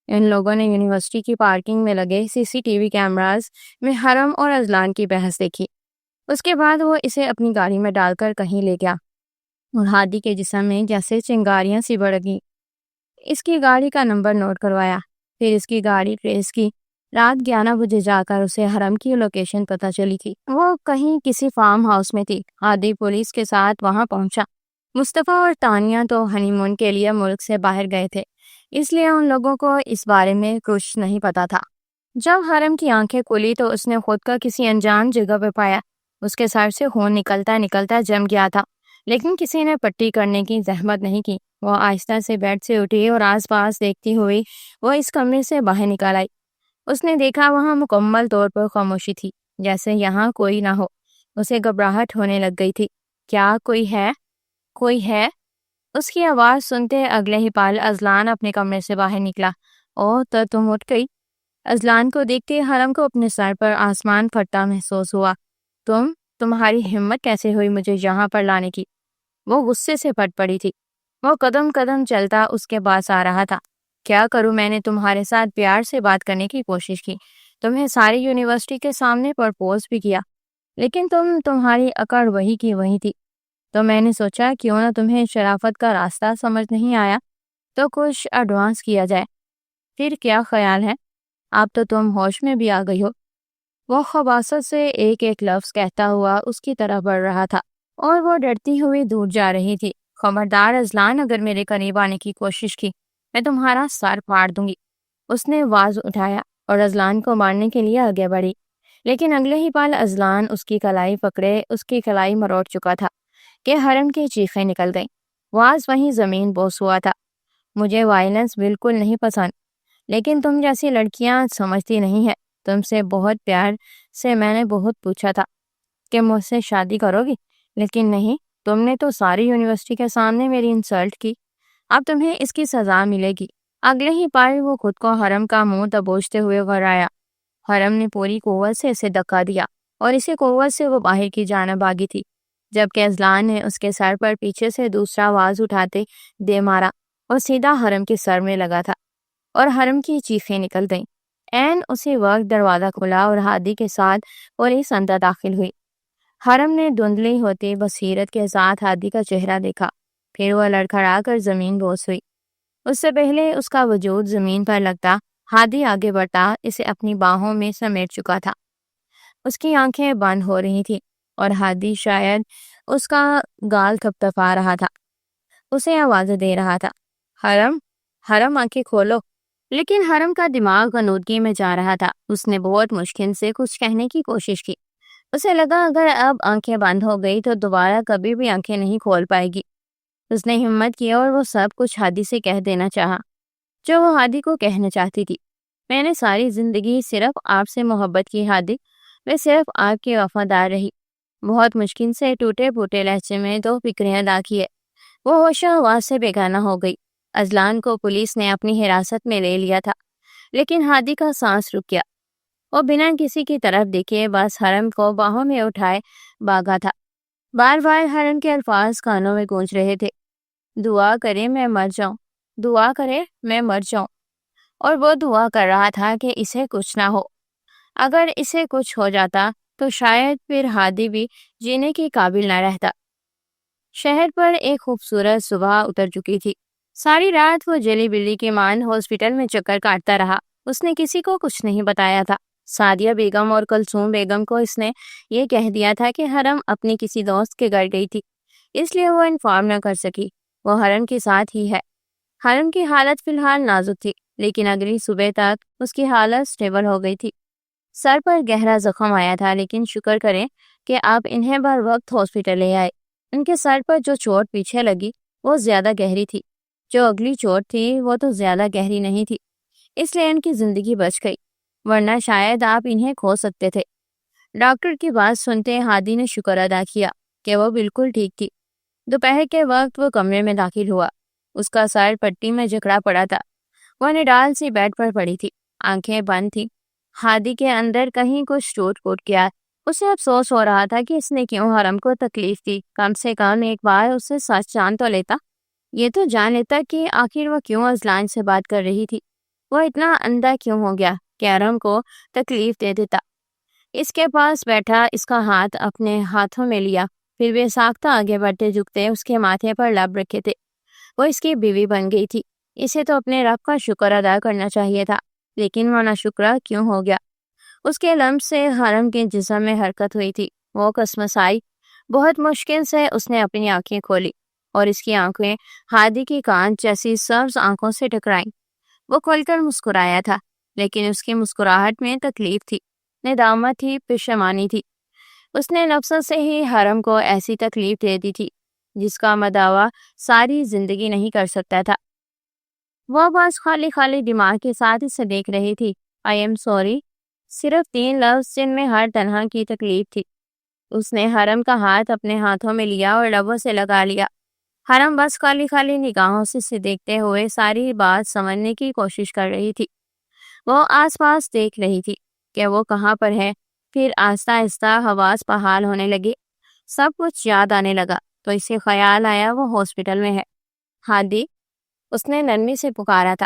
Speaker 1: ان لوگوں نے یونیورسٹی کی پارکنگ میں لگے CCTV کیمراز میں حرم اور اذلان کی بحث دیکھی۔ اس کے بعد وہ اسے اپنی گاڑی میں ڈال کر کہیں لے گیا اور ہادی کے جسم میں جیسے چنگاریاں سی بڑھ گئیں۔ اس کی گاڑی کا نمبر نوٹ کروایا، پھر اس کی گاڑی ٹریس کی۔ رات 11 بجے جا کر اسے حرم کی لوکیشن پتہ چلی تھی۔ وہ کہیں کسی فارم ہاؤس میں تھی۔ ہادی پولیس کے ساتھ وہاں پہنچا۔ مصطفیٰ اور تانیہ تو ہنی مون کے لیے ملک سے باہر گئے تھے، اس لیے ان لوگوں کو اس بارے میں کچھ نہیں پتا تھا۔ جب حرم کی آنکھیں کھلی تو اس نے خود کا کسی انجان جگہ پہ پایا۔ اس کے سر سے خون نکلتا نکلتا جم گیا تھا، لیکن کسی نے پٹی کرنے کی زحمت نہیں کی۔ وہ آہستہ سے بیڈ سے اٹھی اور آس پاس دیکھتی ہوئی وہ اس کمرے سے باہر نکل آئی۔ اس نے دیکھا وہاں مکمل طور پر خاموشی تھی، جیسے یہاں کوئی نہ ہو۔ اسے گھبراہٹ ہونے لگ گئی تھی۔ کیا کوئی ہے؟ کوئی ہے؟ اس کی آواز سنتے اگلے ہی پل ازلان اپنے کمرے سے باہر نکلا۔ اوہ تو تم اٹھ گئی۔ ازلان کو دیکھتے حرم کو اپنے سر پر آسمان پھٹتا محسوس ہوا۔ تمہاری ہمت کیسے ہوئی مجھے یہاں پر لانے کی؟ وہ غصے سے پھٹ پڑی تھی۔ وہ قدم قدم چلتا اس کے پاس آ رہا تھا۔ کیا کروں؟ میں نے تمہارے ساتھ پیار سے بات کرنے کی کوشش کی، تمہیں ساری یونیورسٹی کے سامنے پرپوز بھی کیا، لیکن تمہاری اکڑ وہی کی وہی تھی۔ تو میں نے سوچا کیوں نہ تمہیں شرافت کا راستہ سمجھ نہیں آیا تو کچھ ایڈوانس کیا جائے۔ پھر کیا خیال ہے؟ اب تو تم ہوش میں بھی آ گئی ہو۔ وہ خباثت سے ایک ایک لفظ کہتا ہوا اس کی طرف بڑھ رہا تھا اور وہ ڈرتی ہوئی دور جا رہی تھی۔ خبردار ازلان، اگر میرے قریب آنے کی کوشش کی میں تمہارا سر پھاڑ دوں گی۔ اس نے واز اٹھایا اور ازلان کو مارنے کے لیے آگے بڑھی، لیکن اگلے ہی پل ازلان اس کی کلائی پکڑے اس کی کلائی مروڑ چکا تھا کہ حرم کی چیخیں نکل گئیں۔ واز وہیں زمین بوس ہوا تھا۔ مجھے وائلنس بالکل نہیں پسند، لیکن تم جیسی لڑکیاں سمجھتی نہیں ہے۔ تم سے بہت پیار سے میں نے بہت پوچھا تھا کہ مجھ سے شادی کرو گی، لیکن نہیں، تم نے تو ساری یونیورسٹی کے سامنے میری انسلٹ کی۔ اب تمہیں اس کی سزا ملے گی۔ اگلے ہی پل وہ خود کو حرم کا منہ دبوچتے ہوئے گھر آیا۔ حرم نے پوری قوت سے اسے دھکا دیا اور اسی قوت سے وہ باہر کی جانب بھاگی تھی، جبکہ ازلان نے اس کے سر پر پیچھے سے دوسرا واز اٹھاتے دے مارا اور سیدھا حرم کے سر میں لگا تھا اور حرم کی چیخیں نکل گئیں۔ عین اسی وقت دروازہ کھلا اور ہادی کے ساتھ پولیس اندر داخل ہوئی۔ حرم نے دھندلی ہوتی بصیرت کے ساتھ ہادی کا چہرہ دیکھا، پھر وہ لڑکھڑا کر زمین بوس ہوئی۔ اس سے پہلے اس کا وجود زمین پر لگتا ہادی آگے بڑھتا اسے اپنی باہوں میں سمیٹ چکا تھا۔ اس کی آنکھیں بند ہو رہی تھی اور ہادی شاید اس کا گال تھپتھپا رہا تھا، اسے آوازیں دے رہا تھا، حرم، حرم آنکھیں کھولو۔ لیکن حرم کا دماغ غنودگی میں جا رہا تھا۔ اس نے بہت مشکل سے کچھ کہنے کی کوشش کی۔ اسے لگا اگر اب آنکھیں بند ہو گئی تو دوبارہ کبھی بھی آنکھیں نہیں کھول پائے گی۔ اس نے ہمت کی اور وہ سب کچھ ہادی سے کہہ دینا چاہا جو وہ ہادی کو کہنا چاہتی تھی۔ میں نے ساری زندگی صرف آپ سے محبت کی ہادی، میں صرف آپ کی وفادار رہی۔ بہت مشکل سے ٹوٹے پھوٹے لہجے میں دو فکریں ادا کیے وہ ہوش و حواس سے بیگانہ ہو گئی۔ ازلان کو پولیس نے اپنی حراست میں لے لیا تھا، لیکن ہادی کا سانس رک گیا۔ وہ بنا کسی کی طرف دیکھے بس حرم کو باہوں میں اٹھائے بھاگا تھا۔ بار بار حرم کے الفاظ کانوں میں گونج رہے تھے، دعا کرے میں مر جاؤں، دعا کرے میں مر جاؤں۔ اور وہ دعا کر رہا تھا کہ اسے کچھ نہ ہو۔ اگر اسے کچھ ہو جاتا تو شاید پھر ہادی بھی جینے کے قابل نہ رہتا۔ شہر پر ایک خوبصورت صبح اتر چکی تھی۔ ساری رات وہ جلی بلی کے مان ہاسپٹل میں چکر کاٹتا رہا۔ اس نے کسی کو کچھ نہیں بتایا تھا۔ سعدیہ بیگم اور کلثوم بیگم کو اس نے یہ کہہ دیا تھا کہ حرم اپنی کسی دوست کے گھر گئی تھی، اس لیے وہ انفارم نہ کر سکی۔ وہ حرم کے ساتھ ہی ہے۔ حرم کی حالت فی الحال نازک تھی، لیکن اگلی صبح تک اس کی حالت سٹیبل ہو گئی تھی۔ سر پر گہرا زخم آیا تھا، لیکن شکر کریں کہ آپ انہیں بر وقت ہاسپٹل لے آئے۔ ان کے سر پر جو چوٹ پیچھے لگی وہ زیادہ گہری تھی، جو اگلی چوٹ تھی وہ تو زیادہ گہری نہیں تھی، اس لیے ان کی زندگی بچ گئی، ورنہ شاید آپ انہیں کھو سکتے تھے۔ ڈاکٹر کی بات سنتے ہادی نے شکر ادا کیا کہ وہ بالکل ٹھیک تھی۔ دوپہر کے وقت وہ کمرے میں داخل ہوا۔ اس کا سر پٹی میں جکڑا پڑا تھا۔ وہ نڈال سی بیڈ پر پڑی تھی، آنکھیں بند تھی۔ ہادی کے اندر کہیں کچھ ٹوٹ پھوٹ گیا۔ اسے افسوس ہو رہا تھا کہ اس نے کیوں حرم کو تکلیف دی۔ کم سے کم ایک بار اسے سچ جان تو لیتا، یہ تو جان لیتا کہ آخر وہ کیوں ازلان سے بات کر رہی تھی۔ وہ اتنا اندھا کیوں ہو گیا کہ حرم کو تکلیف دے دیتا۔ اس کے پاس بیٹھا اس کا ہاتھ اپنے ہاتھوں میں لیا، پھر بے ساختہ آگے بڑھتے جھکتے اس کے ماتھے پر لب رکھے تھے۔ وہ اس کی بیوی بن گئی تھی، اسے تو اپنے رب کا شکر ادا کرنا چاہیے تھا، لیکن وہ ناشکرہ کیوں ہو گیا؟ اس کے لمس سے حرم کے جسم میں حرکت ہوئی تھی۔ وہ کسمسائی۔ بہت مشکل سے اس نے اپنی آنکھیں کھولی۔ اور اس کی آنکھیں ہادی کی کانچ جیسی سبز آنکھوں سے ٹکرائیں۔ وہ کھل کر مسکرایا تھا، لیکن اس کی مسکراہٹ میں تکلیف تھی، ندامت تھی، پشیمانی تھی۔ اس نے نفس سے ہی حرم کو ایسی تکلیف دے دی تھی جس کا مداوع ساری زندگی نہیں کر سکتا تھا۔ وہ بس خالی خالی دماغ کے ساتھ اسے دیکھ رہی تھی۔ آئی ایم سوری، صرف 3 لفظ جن میں ہر طرح کی تکلیف تھی۔ اس نے حرم کا ہاتھ اپنے ہاتھوں میں لیا اور لبوں سے لگا لیا۔ حرم بس خالی خالی نگاہوں سے اسے دیکھتے ہوئے ساری بات سمجھنے کی کوشش کر رہی تھی۔ وہ آس پاس دیکھ رہی تھی کہ وہ کہاں پر ہے، پھر آہستہ آہستہ حواس بحال ہونے لگے، سب کچھ یاد آنے لگا تو اسے خیال آیا وہ ہاسپٹل میں ہے۔ ہادی، اس نے نرمی سے پکارا تھا،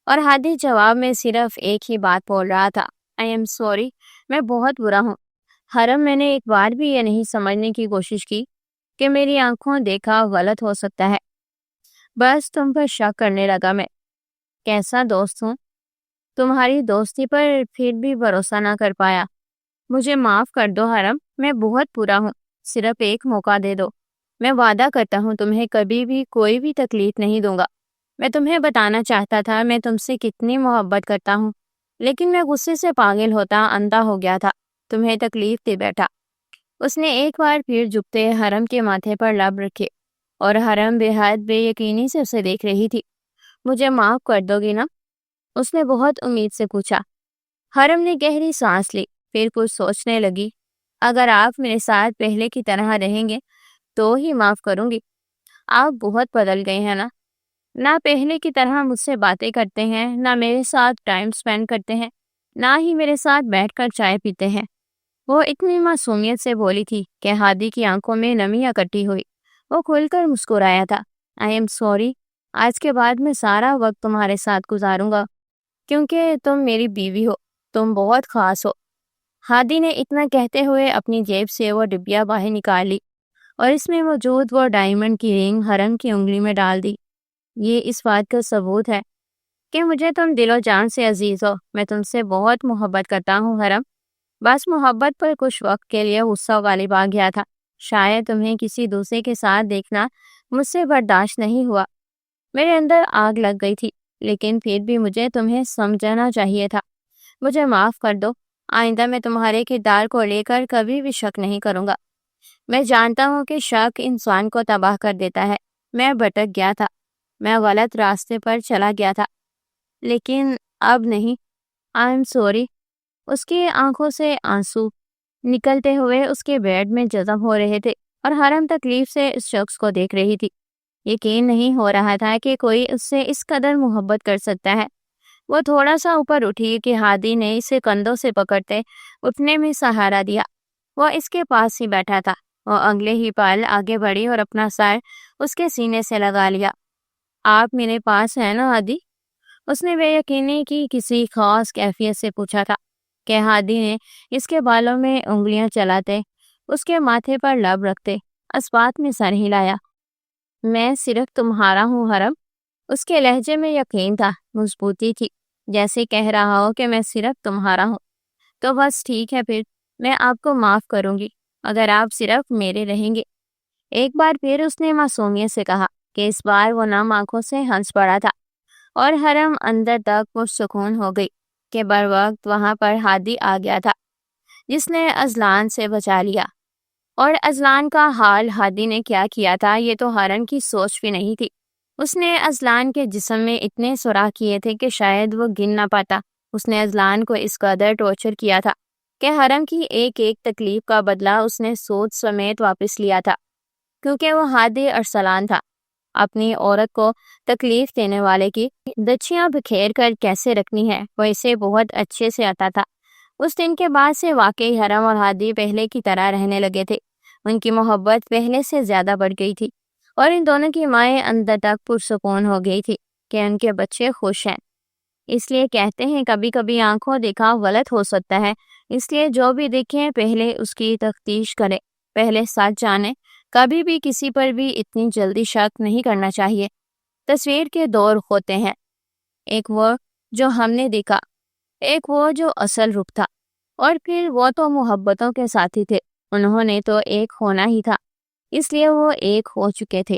Speaker 1: اور ہادی جواب میں صرف ایک ہی بات بول رہا تھا، آئی ایم سوری، میں بہت برا ہوں۔ حرم، میں نے ایک بار بھی یہ نہیں سمجھنے کی کوشش کی کہ میری آنکھوں دیکھا غلط ہو سکتا ہے، بس تم پر شک کرنے لگا میں۔ کیسا دوست ہوں، تمہاری دوستی پر پھر بھی بھروسہ نہ کر پایا۔ مجھے معاف کر دو حرم، میں بہت برا ہوں، صرف ایک موقع دے دو۔ میں وعدہ کرتا ہوں تمہیں کبھی بھی کوئی بھی تکلیف نہیں دوں گا۔ میں تمہیں بتانا چاہتا تھا میں تم سے کتنی محبت کرتا ہوں، لیکن میں غصے سے پاگل ہوتا اندھا ہو گیا تھا، تمہیں تکلیف دے بیٹھا۔ اس نے ایک بار پھر جھکتے حرم کے ماتھے پر لب رکھے، اور حرم بے حد بے یقینی سے اسے دیکھ رہی تھی۔ مجھے معاف کر دو گی نا؟ اس نے بہت امید سے پوچھا۔ حرم نے گہری سانس لی، پھر کچھ سوچنے لگی۔ اگر آپ میرے ساتھ پہلے کی طرح رہیں گے تو ہی معاف کروں گی۔ آپ بہت بدل گئے ہیں نا، نہ پہلے کی طرح مجھ سے باتیں کرتے ہیں، نہ میرے ساتھ ٹائم سپینڈ کرتے ہیں، نہ ہی میرے ساتھ بیٹھ کر چائے پیتے ہیں۔ وہ اتنی معصومیت سے بولی تھی کہ ہادی کی آنکھوں میں نمی اکٹھی ہوئی۔ وہ کھل کر مسکرایا تھا، آئی ایم سوری، آج کے بعد میں سارا وقت تمہارے ساتھ گزاروں گا، کیونکہ تم میری بیوی ہو، تم بہت خاص ہو۔ ہادی نے اتنا کہتے ہوئے اپنی جیب سے وہ ڈبیا باہر نکال لی اور اس میں موجود وہ ڈائمنڈ کی رنگ حرم کی انگلی میں ڈال دی۔ یہ اس بات کا ثبوت ہے کہ مجھے تم دل و جان سے عزیز ہو۔ میں تم سے بہت محبت کرتا ہوں حرم، بس محبت پر کچھ وقت کے لیے غصہ غالب آ گیا تھا۔ شاید تمہیں کسی دوسرے کے ساتھ دیکھنا مجھ سے برداشت نہیں ہوا، میرے اندر آگ لگ گئی تھی، لیکن پھر بھی مجھے تمہیں سمجھنا چاہیے تھا۔ مجھے معاف کر دو، آئندہ میں تمہارے کردار کو لے کر کبھی بھی شک نہیں کروں گا۔ میں جانتا ہوں کہ شک انسان کو تباہ کر دیتا ہے۔ میں بھٹک گیا تھا، میں غلط راستے پر چلا گیا تھا، لیکن اب نہیں، آئی ایم سوری۔ اس کی آنکھوں سے آنسو نکلتے ہوئے اس کے بیڈ میں جذب ہو رہے تھے، اور حرم تکلیف سے اس شخص کو دیکھ رہی تھی۔ یقین نہیں ہو رہا تھا کہ کوئی اس سے اس قدر محبت کر سکتا ہے۔ وہ تھوڑا سا اوپر اٹھی کہ ہادی نے اسے کندھوں سے پکڑتے اٹھنے میں سہارا دیا۔ وہ اس کے پاس ہی بیٹھا تھا۔ وہ اگلے ہی پل آگے بڑھی اور اپنا سر اس کے سینے سے لگا لیا۔ آپ میرے پاس ہیں نا ہادی؟ اس نے بے یقینی کی کسی خاص کیفیت سے پوچھا تھا کہ ہادی نے اس کے بالوں میں انگلیاں چلاتے، اس کے ماتھے پر لب رکھتے اس بات میں سر ہلایا۔ میں صرف تمہارا ہوں حرم۔ اس کے لہجے میں یقین تھا، مضبوطی تھی، جیسے کہہ رہا ہو کہ میں صرف تمہارا ہوں۔ تو بس ٹھیک ہے، پھر میں آپ کو معاف کروں گی اگر آپ صرف میرے رہیں گے۔ ایک بار پھر اس نے معصومیت سے کہا کہ اس بار وہ نم آنکھوں سے ہنس پڑا تھا، اور حرم اندر تک پرسکون ہو گئی کہ بر وقت وہاں پر ہادی آ گیا تھا جس نے اذلان سے بچا لیا۔ اور اذلان کا حال ہادی نے کیا کیا تھا یہ تو حرم کی سوچ بھی نہیں تھی۔ اس نے اذلان کے جسم میں اتنے سوراخ کیے تھے کہ شاید وہ گن نہ پاتا۔ اس نے اذلان کو اس قدر ٹارچر کیا تھا کہ حرم کی ایک ایک تکلیف کا بدلہ اس نے سود سمیت واپس لیا تھا، کیونکہ وہ ہادی ارسلان تھا۔ اپنی عورت کو تکلیف دینے والے کی دچیاں بکھیر کر کیسے رکھنی ہے وہ اسے بہت اچھے سے آتا تھا۔ اس دن کے بعد سے واقعی حرم اور ہادی پہلے کی طرح رہنے لگے تھے۔ ان کی محبت پہلے سے زیادہ بڑھ گئی تھی، اور ان دونوں کی مائیں اندر تک پرسکون ہو گئی تھی کہ ان کے بچے خوش ہیں۔ اس لیے کہتے ہیں کبھی کبھی آنکھوں دیکھا غلط ہو سکتا ہے، اس لیے جو بھی دیکھیں پہلے اس کی تفتیش کرے، پہلے سچ جانے، کبھی بھی کسی پر بھی اتنی جلدی شک نہیں کرنا چاہیے۔ تصویر کے دو رخ ہوتے ہیں، ایک وہ جو ہم نے دیکھا، ایک وہ جو اصل رخ تھا، اور پھر وہ تو محبتوں کے ساتھی تھے، انہوں نے تو ایک ہونا ہی تھا، اس لیے وہ ایک ہو چکے تھے۔